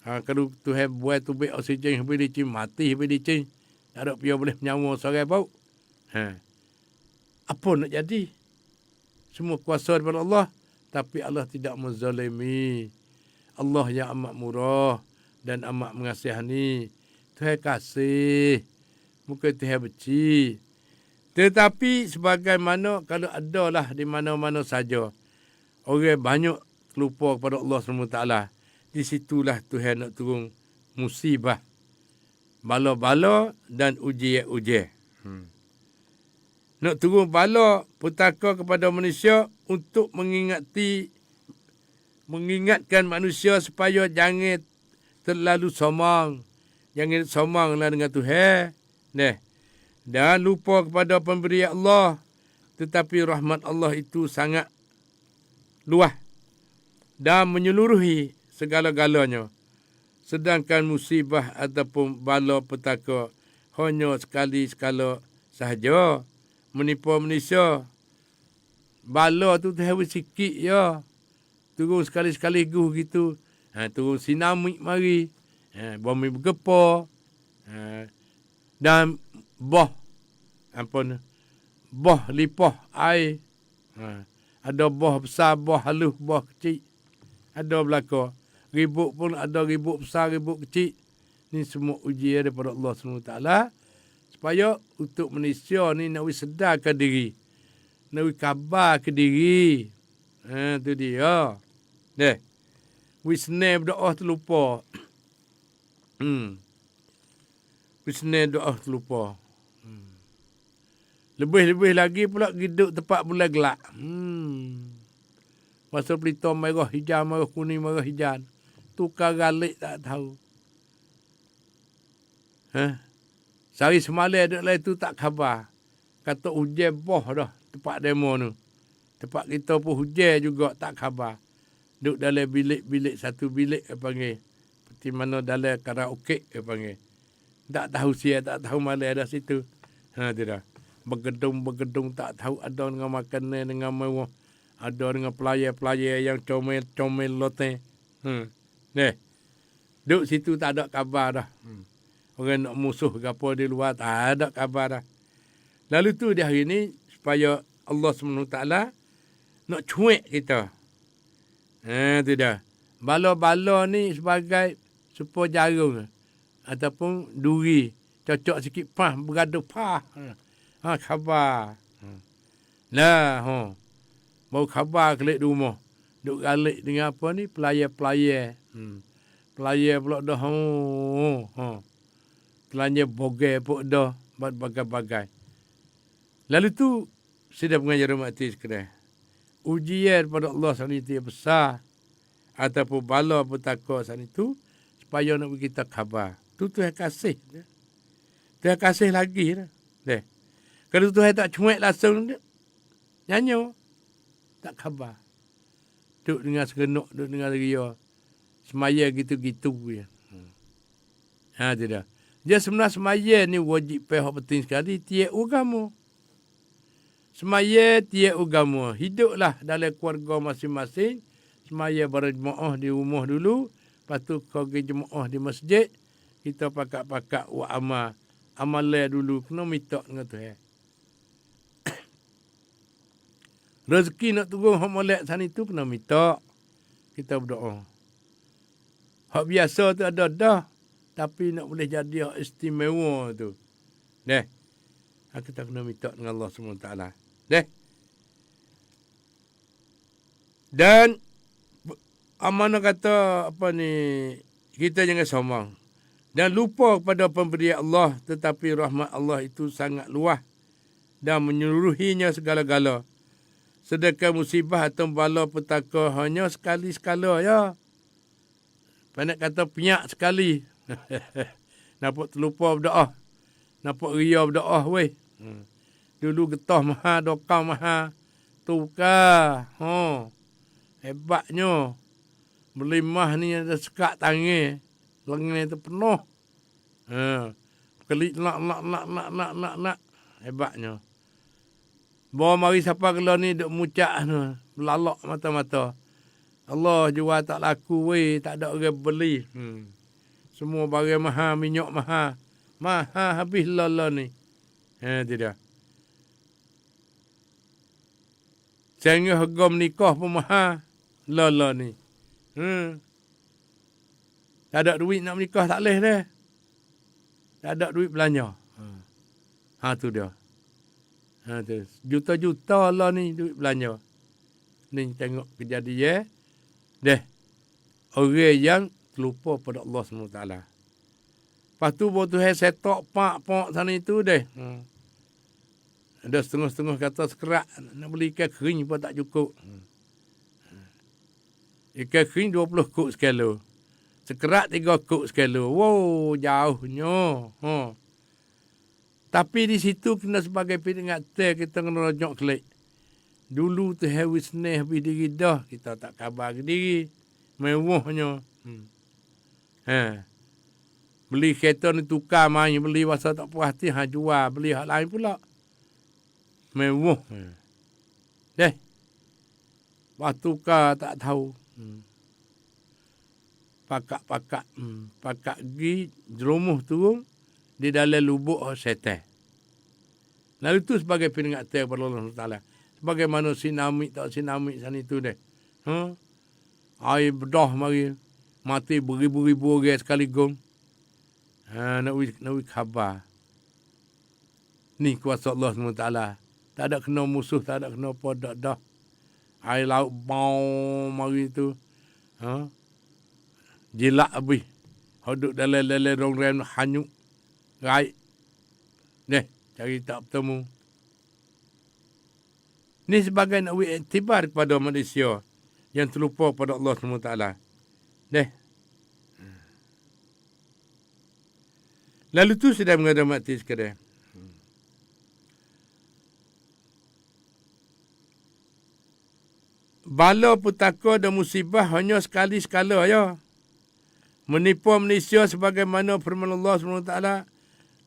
Kalau Tuhan buat tubik oksigen, habis dicing, mati habis dicing. Tak ada pihak boleh menyawa seorang bau. Apa nak jadi? Semua kuasa daripada Allah. Tapi Allah tidak menzalimi. Allah yang amat murah dan amat mengasihani. Tuhan kasih. Mungkin Tuhan benci. Tetapi sebagaimana kalau adalah di mana-mana saja orang banyak terlupa kepada Allah SWT, di situlah Tuhan nak turun musibah, bala-bala dan ujian-ujian. Nak turun bala petaka kepada manusia untuk mengingatkan manusia supaya jangan terlalu sombong. Jangan sombonglah dengan Tuhan. Dan lupa kepada pemberian Allah. Tetapi rahmat Allah itu sangat luas dan menyeluruhi segala-galanya. Sedangkan musibah ataupun bala petaka hanya sekali-sekala sahaja menimpa manusia. Bala tu terharu sikit ya. Turun sekali-sekali gitu. Turun tsunami mari. Bumi bergepar. Dan boh lipah air. Ada boh besar, boh halus, boh kecil. Ada belaka. Ribut pun ada ribut besar, ribut kecil. Ni semua ujian daripada Allah SWT. Supaya untuk manusia ni nak sedarkan diri. Nak kabar ke diri. Tu dia. Wisne berdoa terlupa. Wisne doa terlupa. Lebih-lebih lagi pula hidup tempat bulan gelap. Masa pelita merah, hijau, merah, kuning, merah, hijau. Tukar galik tak tahu. Sehari semalam duduk lain tu tak khabar. Kata hujan boh dah tempat demo tu. Tempat kita pun hujan juga tak khabar. Duduk dalam bilik-bilik, satu bilik panggil. Seperti mana dalam karaoke panggil. Tak tahu siapa, tak tahu malam ada situ. Tidak. Bergedung-bergedung tak tahu ada dengan makanan, dengan mewah. Ada dengan pelayar-pelayar yang comel-comel loteng. Duduk situ tak ada khabar dah. Orang nak musuh ke apa di luar, tak ada khabar dah. Lalu tu di hari ni, supaya Allah SWT nak cuek kita. Tu dah. Bala-bala ni sebagai supaya jarum. Ataupun duri. Cocok sikit pah, bergaduh pah. Khabar. Baru khabar kelik di rumah. Duk galik dengan apa ni? Pelayar-pelayar. Pelayar pula dah. Pelayar bogel pun dah. Bagai-bagai. Lalu tu, sudah pengajar mati sekarang. Ujian pada Allah sana itu yang besar. Ataupun bala petaka sana itu. Supaya nak bagi kita khabar. Tu Tuhan kasih. Tuhan kasih lagi. Kalau Tuhan tak cuek langsung, nyanyi. Tak khabar. Duduk dengan serenuk, duduk dengan ria. Semaya gitu-gitu. Tidak. Dia sebenarnya semaya ni wajib pihak penting sekali. Tiap agama. Semaya tiap agama. Hiduplah dalam keluarga masing-masing. Semaya berjemaah di rumah dulu. Lepas tu kau pergi jemaah di masjid. Kita pakak-pakak buat amal. Amalan dulu. Kena minta dengan Tuhan. Rezeki nak turun hak molek sana itu kena minta. Kita berdoa. Hak biasa tu ada dah. Tapi nak boleh jadi hak istimewa tu. Kita kena minta dengan Allah SWT. Dan amanah kata apa ni, kita jangan sombong. Dan lupa kepada pemberian Allah, tetapi rahmat Allah itu sangat luas dan menyeluruhinya segala-gala. Sedangkan musibah atau bala petaka hanya sekali-sekala ya. Panak kata piak sekali. Nampak terlupa berdoa. Nampak ria berdoa weh. Dulu getah maha, dokang maha. Tukar. Hebatnya. Beli mah ni ada sekat tangi. Lengan itu penuh. Kelik nak. Hebatnya. Bawa mari siapa kalau ni duk mucak tu. Belalak mata-mata. Allah jual tak laku weh. Tak ada orang beli. Semua barang mahal, minyak mahal. Mahal habis lala ni. Tidak. Sehingga harga menikah pun mahal. Lala ni. Tak ada duit nak menikah tak boleh dah. Tak ada duit belanja. Tu dia. Juta-juta lah ni duit belanja. Ni tengok kejadian. Orang yang terlupa pada Allah SWT. Lepas tu baru Tuhan setok pak sana itu deh. Ada setengah-setengah kata sekerak. Nak beli ikan kering pun tak cukup. Ikan kering 20 kuk sekilo. Sekerak 3 kuk sekilo. Wow, jauhnya. Tapi di situ kena sebagai peringatan kita kena rojok kelik. Dulu tu hewi seneh habis diri dah. Kita tak khabar ke diri. Mewahnya. Beli kereta ni tukar main. Beli masa tak puas hati. Jual. Beli hak lain pula. Mewah. Lepas tukar tak tahu. Pakak-pakak. Pakak pergi jerumuh turun. Di dalam lubuk setan. Lalu itu sebagai peringatan kepada Allah SWT. Sebagaimana sinamik tak sinamik sana itu deh. Air bedah mari. Mati beribu-ribu orang sekaligus. Nak khabar. Ni kuasa Allah SWT. Tak ada kena musuh, tak ada kena apa dah. Air laut bau mari itu. Jilak habis. Hoduk dalam rong rem hanyut. Raik. Cari tak bertemu. Ni sebagai nak beri iktibar kepada manusia yang terlupa pada Allah SWT. Lalu tu sudah mengada mati sekadar. Bala petaka dan musibah hanya sekali sekala ya. Menipu manusia sebagaimana firman Allah SWT.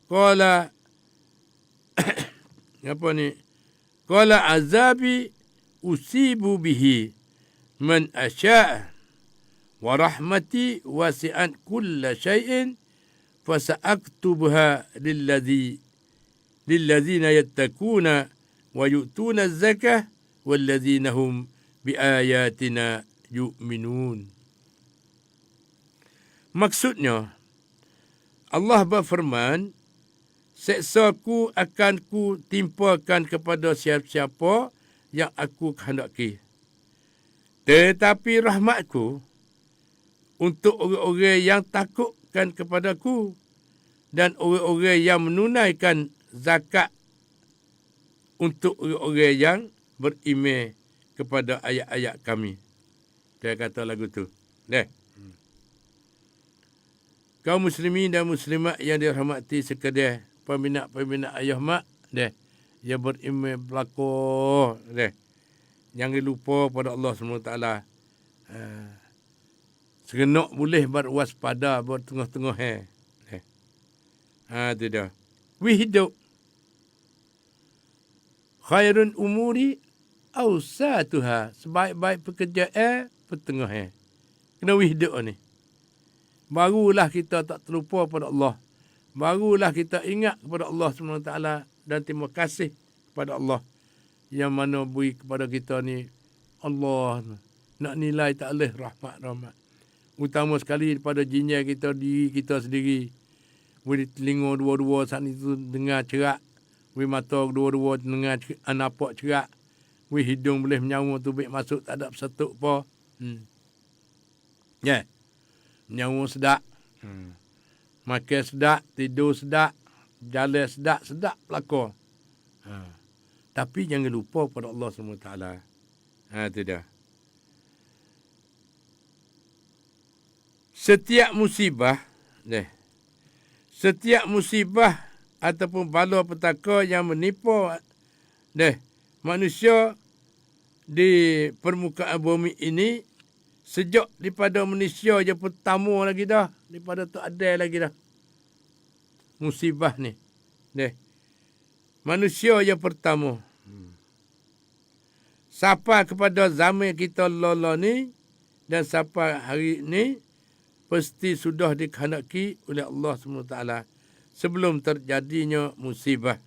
Qala apa ni? Qala azabi usibu bihi man asya' wa rahmati wasi'at kulla syai'in fasa'aktubha lilladzina yattaquna wa yu'tuna az-zakah walladzina hum biayatina yu'minun. Maksudnya Allah berfirman, seksaku akan ku timpakan kepada siapa-siapa yang aku kehendaki. Tetapi rahmatku untuk orang-orang yang takutkan kepadaku dan orang-orang yang menunaikan zakat untuk orang-orang yang beriman kepada ayat-ayat kami. Dia kata lagu tu. Kaum muslimin dan muslimat yang dirahmati sekalian, peminat-peminat ayah mak, yang beriman berlaku, jangan lupa pada Allah SWT. Serenok boleh berwaspada bertengah-tengah. Itu dah. We hidup. Khairun umuri awsatuha. Sebaik-baik pekerjaan pertengah. Kena we hidup ni. Barulah kita tak terlupa pada Allah. Barulah kita ingat kepada Allah SWT dan terima kasih kepada Allah yang mana beri kepada kita ni. Allah nak nilai tak boleh rahmat. Utama sekali daripada jinjai kita, diri kita sendiri. Beri telinga dua-dua saat itu dengar cerak. Beri mata dua-dua dengar nampak cerak. Beri hidung boleh menyawa tubik masuk tak ada persetuk apa. Menyawa sedap. Makan sedap, tidur sedap, jalan sedap pelakon. Tapi jangan lupa pada Allah SWT. Itu dah. Setiap musibah ataupun bala petaka yang menipu manusia di permukaan bumi ini, sejak daripada manusia je pertama lagi dah, daripada tu ada lagi dah musibah ni. Manusia yang pertama. Sampai kepada zaman kita lala ni dan sampai hari ni pasti sudah dikehendaki oleh Allah SWT sebelum terjadinya musibah.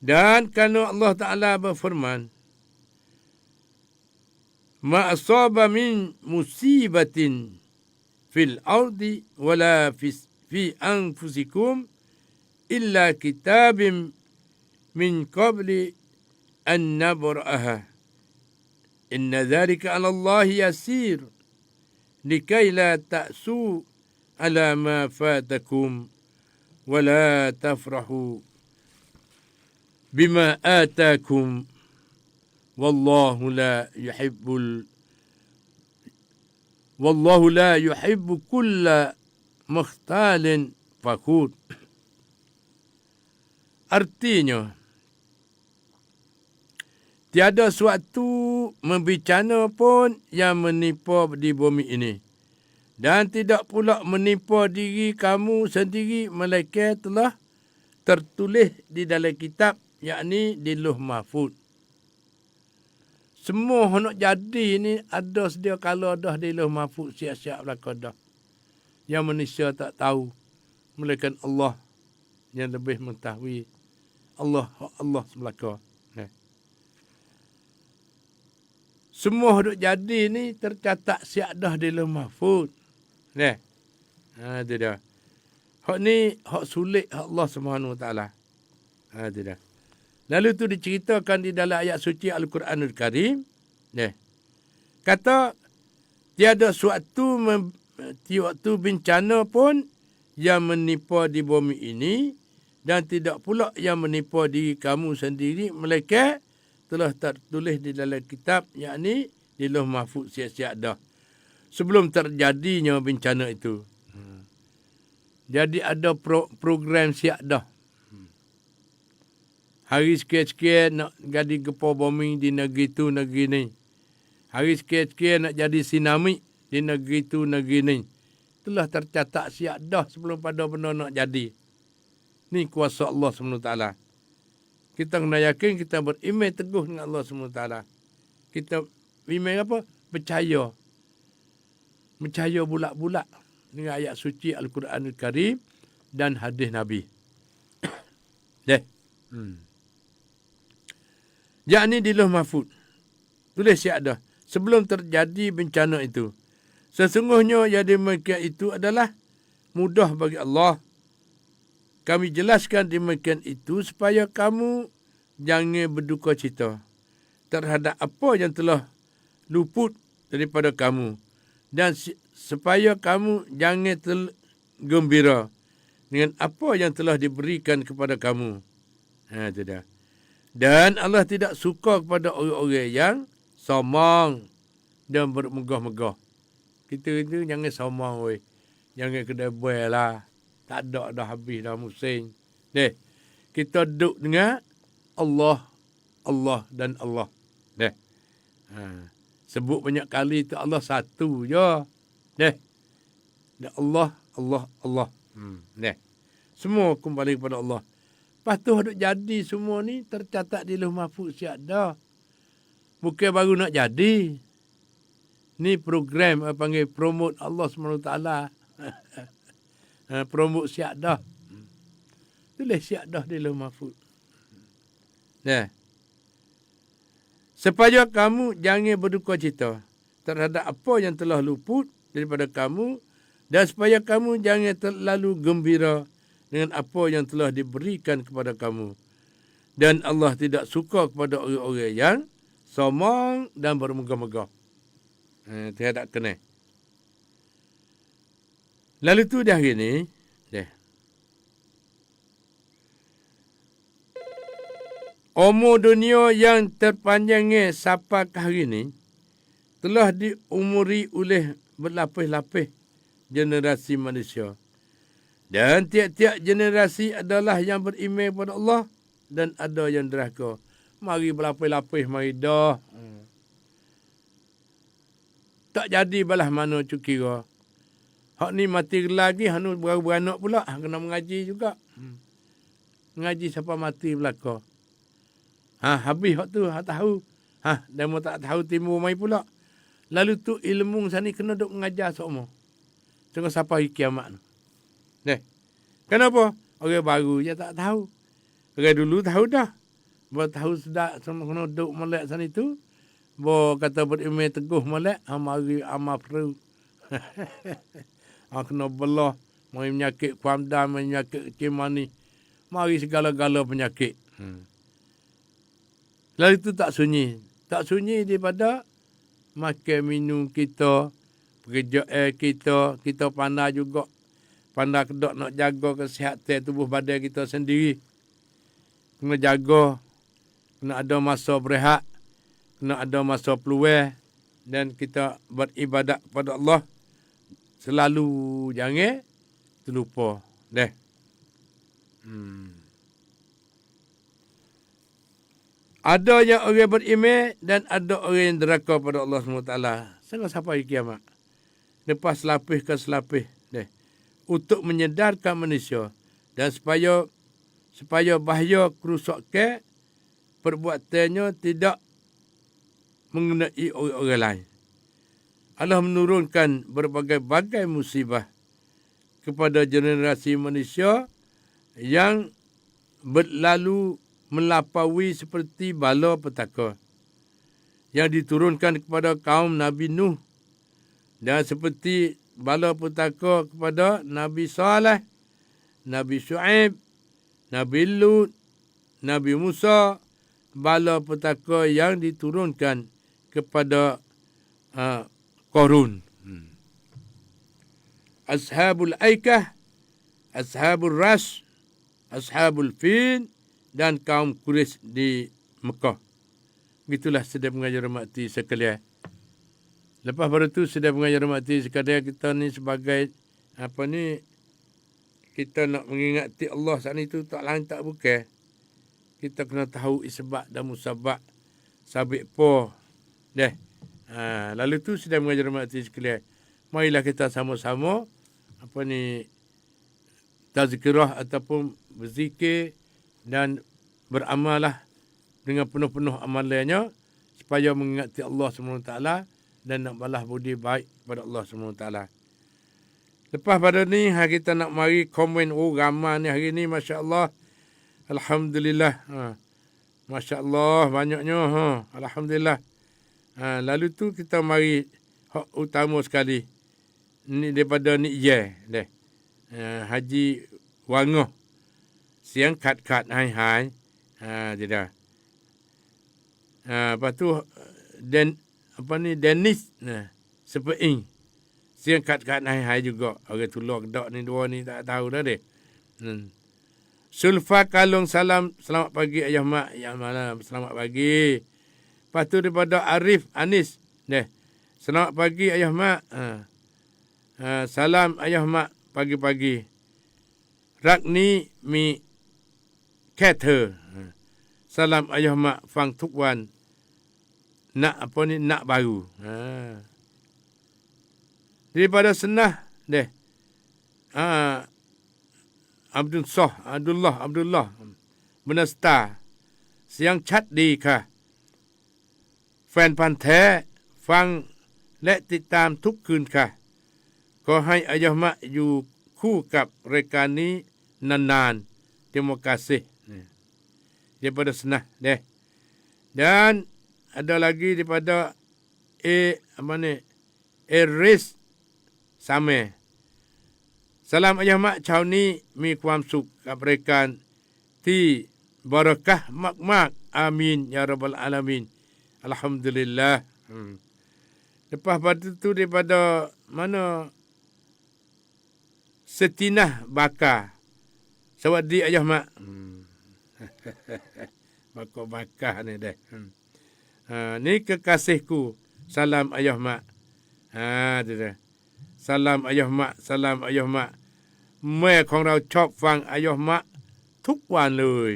Dan kerana Allah Ta'ala berfirman, ma asaba min musibatin fil ardi wala fi anfusikum illa kitabim min qabli an nabra'aha inna dhalika 'ala Allah yasir likai la ta'su ala ma fatakum wala tafrahu bima atakum wallahu la yuhibbu kulla mukhtalin fakhur. Artinya, tiada suatu membencana pun yang menimpa di bumi ini. Dan tidak pula menimpa diri kamu sendiri, melainkan telah tertulis di dalam kitab, yakni di Lauh Mahfuz. Semua nak jadi ni ada sedia kala dah di Lauh Mahfuz, siap-siap belaka dah. Yang manusia tak tahu, melainkan Allah yang lebih mengetahui. Allah sebelaka. Semua duk jadi ni tercatat siap dah di Lauh Mahfuz. Itu dah. Hak ni hak sulit hak Allah SWT. Itu dah. Lalu tu diceritakan di dalam ayat suci Al-Quranul Karim. Kata tiada suatu bencana pun yang menimpa di bumi ini dan tidak pula yang menipu diri kamu sendiri, melainkan telah tertulis di dalam kitab, yakni di Lauh Mahfuz siap-siap dah sebelum terjadinya bencana itu. Jadi ada program siap dah. Hari sikit-sikit nak jadi gempa bumi di negeri tu, negeri ni. Hari sikit-sikit nak jadi tsunami di negeri tu, negeri ni. Telah tercatat siap dah sebelum pada benda nak jadi. Ni kuasa Allah SWT. Kita kena yakin, kita beriman teguh dengan Allah SWT. Kita iman apa? Percaya. Percaya bulat-bulat dengan ayat suci Al-Quranul Karim dan hadis Nabi. Yakni di Lauh Mahfuz. Tulis siap dah sebelum terjadi bencana itu. Sesungguhnya yang demikian itu adalah mudah bagi Allah. Kami jelaskan demikian itu supaya kamu jangan berduka cita terhadap apa yang telah luput daripada kamu. Dan supaya kamu jangan tergembira dengan apa yang telah diberikan kepada kamu. Itu dah. Dan Allah tidak suka kepada orang-orang yang sombong dan bermegah-megah. Kita itu jangan sombong, weh. Jangan kedai buai lah. Tak ada dah, habis dah musim. Kita duduk dengan Allah, Allah dan Allah. Sebut banyak kali tu Allah satu je. Allah, Allah, Allah. Semua kembali kepada Allah. Lepas tu duk jadi semua ni tercatat di Lauh Mahfuz siap dah. Bukan baru nak jadi. Ni program panggil promote Allah SWT. Promote siap dah. Tulis siap dah di Lauh Mahfuz. Supaya kamu jangan berduka cita terhadap apa yang telah luput daripada kamu, dan supaya kamu jangan terlalu gembira dengan apa yang telah diberikan kepada kamu. Dan Allah tidak suka kepada orang-orang yang sombong dan bermegah-megah. Tidak kena. Lalu tu dah hari ni, umur dunia yang terpanjangnya sampai ke hari ini telah diumuri oleh berlapis-lapis generasi manusia. Dan tiap-tiap generasi adalah yang beriman kepada Allah dan ada yang derhaka. Mari berlapis-lapis, mari dah. Tak jadi balas mana cukira. Hak ni mati lagi, hak ni beranak pula. Kena mengaji juga. Mengaji siapa mati belaka. Habis hak tu, hak tahu. Dan mau tak tahu timur mai pula. Lalu tu ilmu sana kena duk mengajar semua. Tengok siapa hari kiamat tu. Kenapa? Orang baru je tak tahu. Orang dulu tahu dah. Baru tahu sedap sama kena duk melek sana tu. Baru kata berimeh teguh melek. Mari amal perlu. Kena belah. Mari menyakit kuamdan, menyakit kemani. Mari segala-gala penyakit. Lalu itu tak sunyi. Tak sunyi daripada makan minum kita, pekerja kita, kita pandai juga. Pandai kedok nak jaga kesihatan tubuh badan kita sendiri. Kena jaga. Kena ada masa berehat. Kena ada masa peluang. Dan kita beribadat kepada Allah. Selalu jangan terlupa. Ada yang orang beriman dan ada orang yang derhaka pada Allah SWT. Sangat sampai kiamat. Lepas selapis ke selapis. Untuk menyedarkan manusia. Dan supaya bahaya kerusakan perbuatannya tidak mengenai orang lain. Allah menurunkan berbagai-bagai musibah kepada generasi manusia yang berlalu melampaui seperti bala petaka yang diturunkan kepada kaum Nabi Nuh, dan seperti bala petaka kepada Nabi Saleh, Nabi Shu'aib, Nabi Lut, Nabi Musa, bala petaka yang diturunkan kepada Qarun. Ashabul Aikah, Ashabul Ras, Ashabul Fil dan kaum Quraisy di Mekah. Begitulah sedaya pengajar hormati sekalian. Lepas pada tu sedaya pengajar hormati sekalian, kita ni sebagai kita nak mengingati Allah saat itu tak lain tak bukan. Kita kena tahu isbab dan musabab sabit po. Lalu tu sedaya pengajar hormati sekalian, marilah kita sama-sama tazkirah ataupun berzikir dan beramallah dengan penuh-penuh amalannya supaya mengingati Allah SWT dan nak balas budi baik kepada Allah SWT. Lepas pada ni kita nak mari komen ramai ni hari ni, masya-Allah. Alhamdulillah. Masya Allah banyaknya. Alhamdulillah. Lalu tu kita mari hak utama sekali. Ni daripada Nik Ye. Haji Wangoh. Siang kat-kat hai. Tidak. Lepas tu Dennis Sepeing. Siang kat-kat hai juga. Orang tulur kedak ni dua ni tak tahu dah deh. Sulfa Kalung salam, selamat pagi ayah mak. Ya malam, selamat pagi. Lepas tu daripada Arif Anis. Selamat pagi ayah mak. Salam ayah mak pagi-pagi. Ragni Mi Cather. Salam ayah mak Fang Tuk Wan. Nak baru. Daripada Senah Abdullah Benasta. Siang chat diค่ะแฟนพันธุ์แท้ฟังและติดตามทุกคืนค่ะขอให้อายะมะอยู่คู่กับรายการนี้นานๆ Terima kasih. Daripada Senah dan ada lagi daripada Eris Same. Salam ayah mak เช้านี้มีความสุขกับรายการที่บารอกะห์มากๆอามีนya rabbal alamin. Alhamdulillah. Lepas pada tu daripada mana Setinah Bakar. Sawaddi ayah mak. Bakar ni ni kekasihku. Salam ayah mak. Dia. Salam ayah mak. Salam ayah mak. แม่ของเราชอบฟังอายะมะทุกวันเลย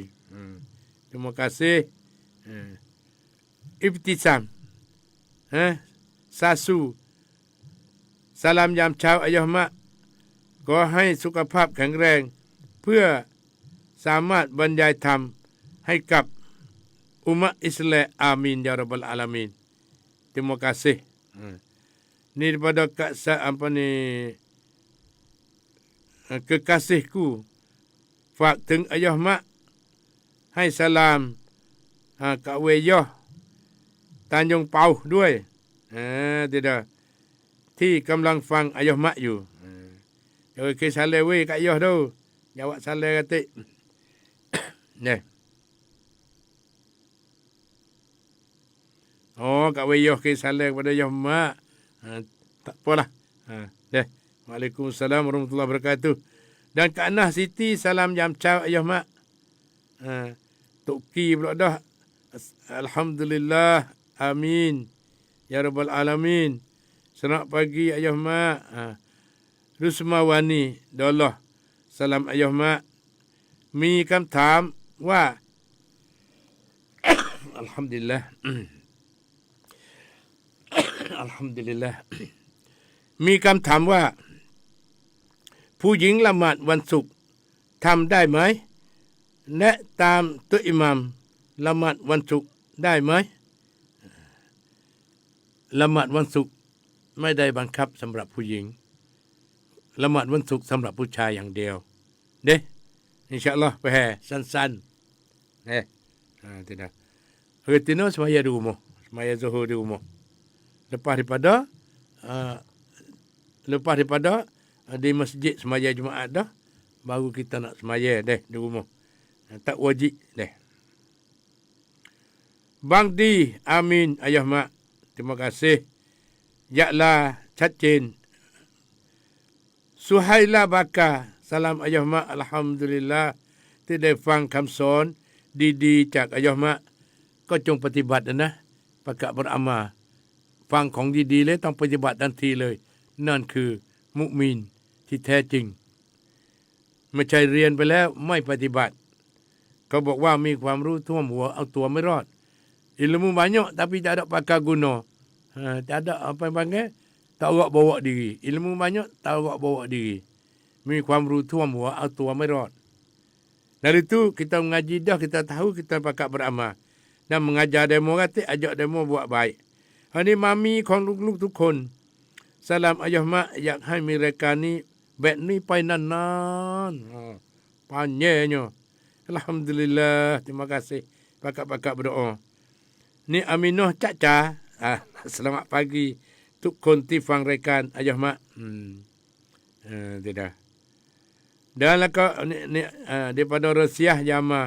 Terima kasih. Ibtisam. Sasu. Salam ยามเช้าอายะมะขอให้สุขภาพแข็งแรงเพื่อสามารถบรรยายธรรมให้กับอุมมะอิสลามอามีนya rabbal alamin. Terima kasih. Ni daripada kekasihku.ฝากถึงอายะมะให้สลามกะเวยอตันยงเปาด้วยtidakที่กำลังฟังอายะมะอยู่ke saleh we kat ayah tu. Jawab saleh katik. Kat wayah ke saleh kepada ayah mak. Tak apalah. Waalaikumsalam warahmatullahi wabarakatuh. Dan Kak Nah Siti salam jam caw ayah mak. Tok Ki pula dah. Alhamdulillah. Amin. Ya rabbal alamin. Selamat pagi ayah mak. Rusma Wani Dollah. Salam ayah mak. มีคำถามว่า Alhamdulillah. Alhamdulillah. มีคำถามว่าผู้หญิงละหมาดวันศุกร์ทำได้ไหมและตามตัวอิหมัมละหมาดวันศุกร์ได้ไหมละหมาดวันศุกร์ไม่ได้บังคับสำหรับผู้หญิงละหมาดวันศุกร์สำหรับผู้ชายอย่างเดียวInsyaAllahสั้นๆtidak. Retina semaya di rumah. Semaya zuhur di rumah. Lepas daripada di masjid semaya Jumaat dah, baru kita nak semaya di rumah. Tak wajib Bang Di, amin ayah mak. Terima kasih. Yaklah Cacin. Suhaila Bakar. Salam ayah mak. Alhamdulillah. ที่ได้ฟังคำสอนดีๆจากอายะห์มะก็จงปฏิบัตินะประกาศบรามาฟังของดีๆแล้วต้องปฏิบัติทันทีเลยนั่นคือมุมินที่แท้จริงไม่ใช่เรียนไปแล้วไม่ปฏิบัติเขาบอกว่ามีความรู้ท่วมหัวเอาตัวไม่รอดilmu banyak tapi tak ada pakai guna tak ada apa panggil tak awak bawa diri ilmu banyak tak awak bawa diri มีความรู้ท่วมหัวเอาตัวไม่รอด dari itu kita mengaji dah kita tahu kita pakat beramal dan mengajar demo kata ajak demo buat baik. Ini mami ของลูกๆทุกคนสลามอายะห์มะอยากให้มีรายการนี้แบบนี้ไปนานๆpanjangnya alhamdulillah terima kasih pakat-pakat berdoa ni Aminah Caca selamat pagi ทุกคนที่ฟังรายการอายะห์มะtidak dan lah kau ni daripada Rusia Yama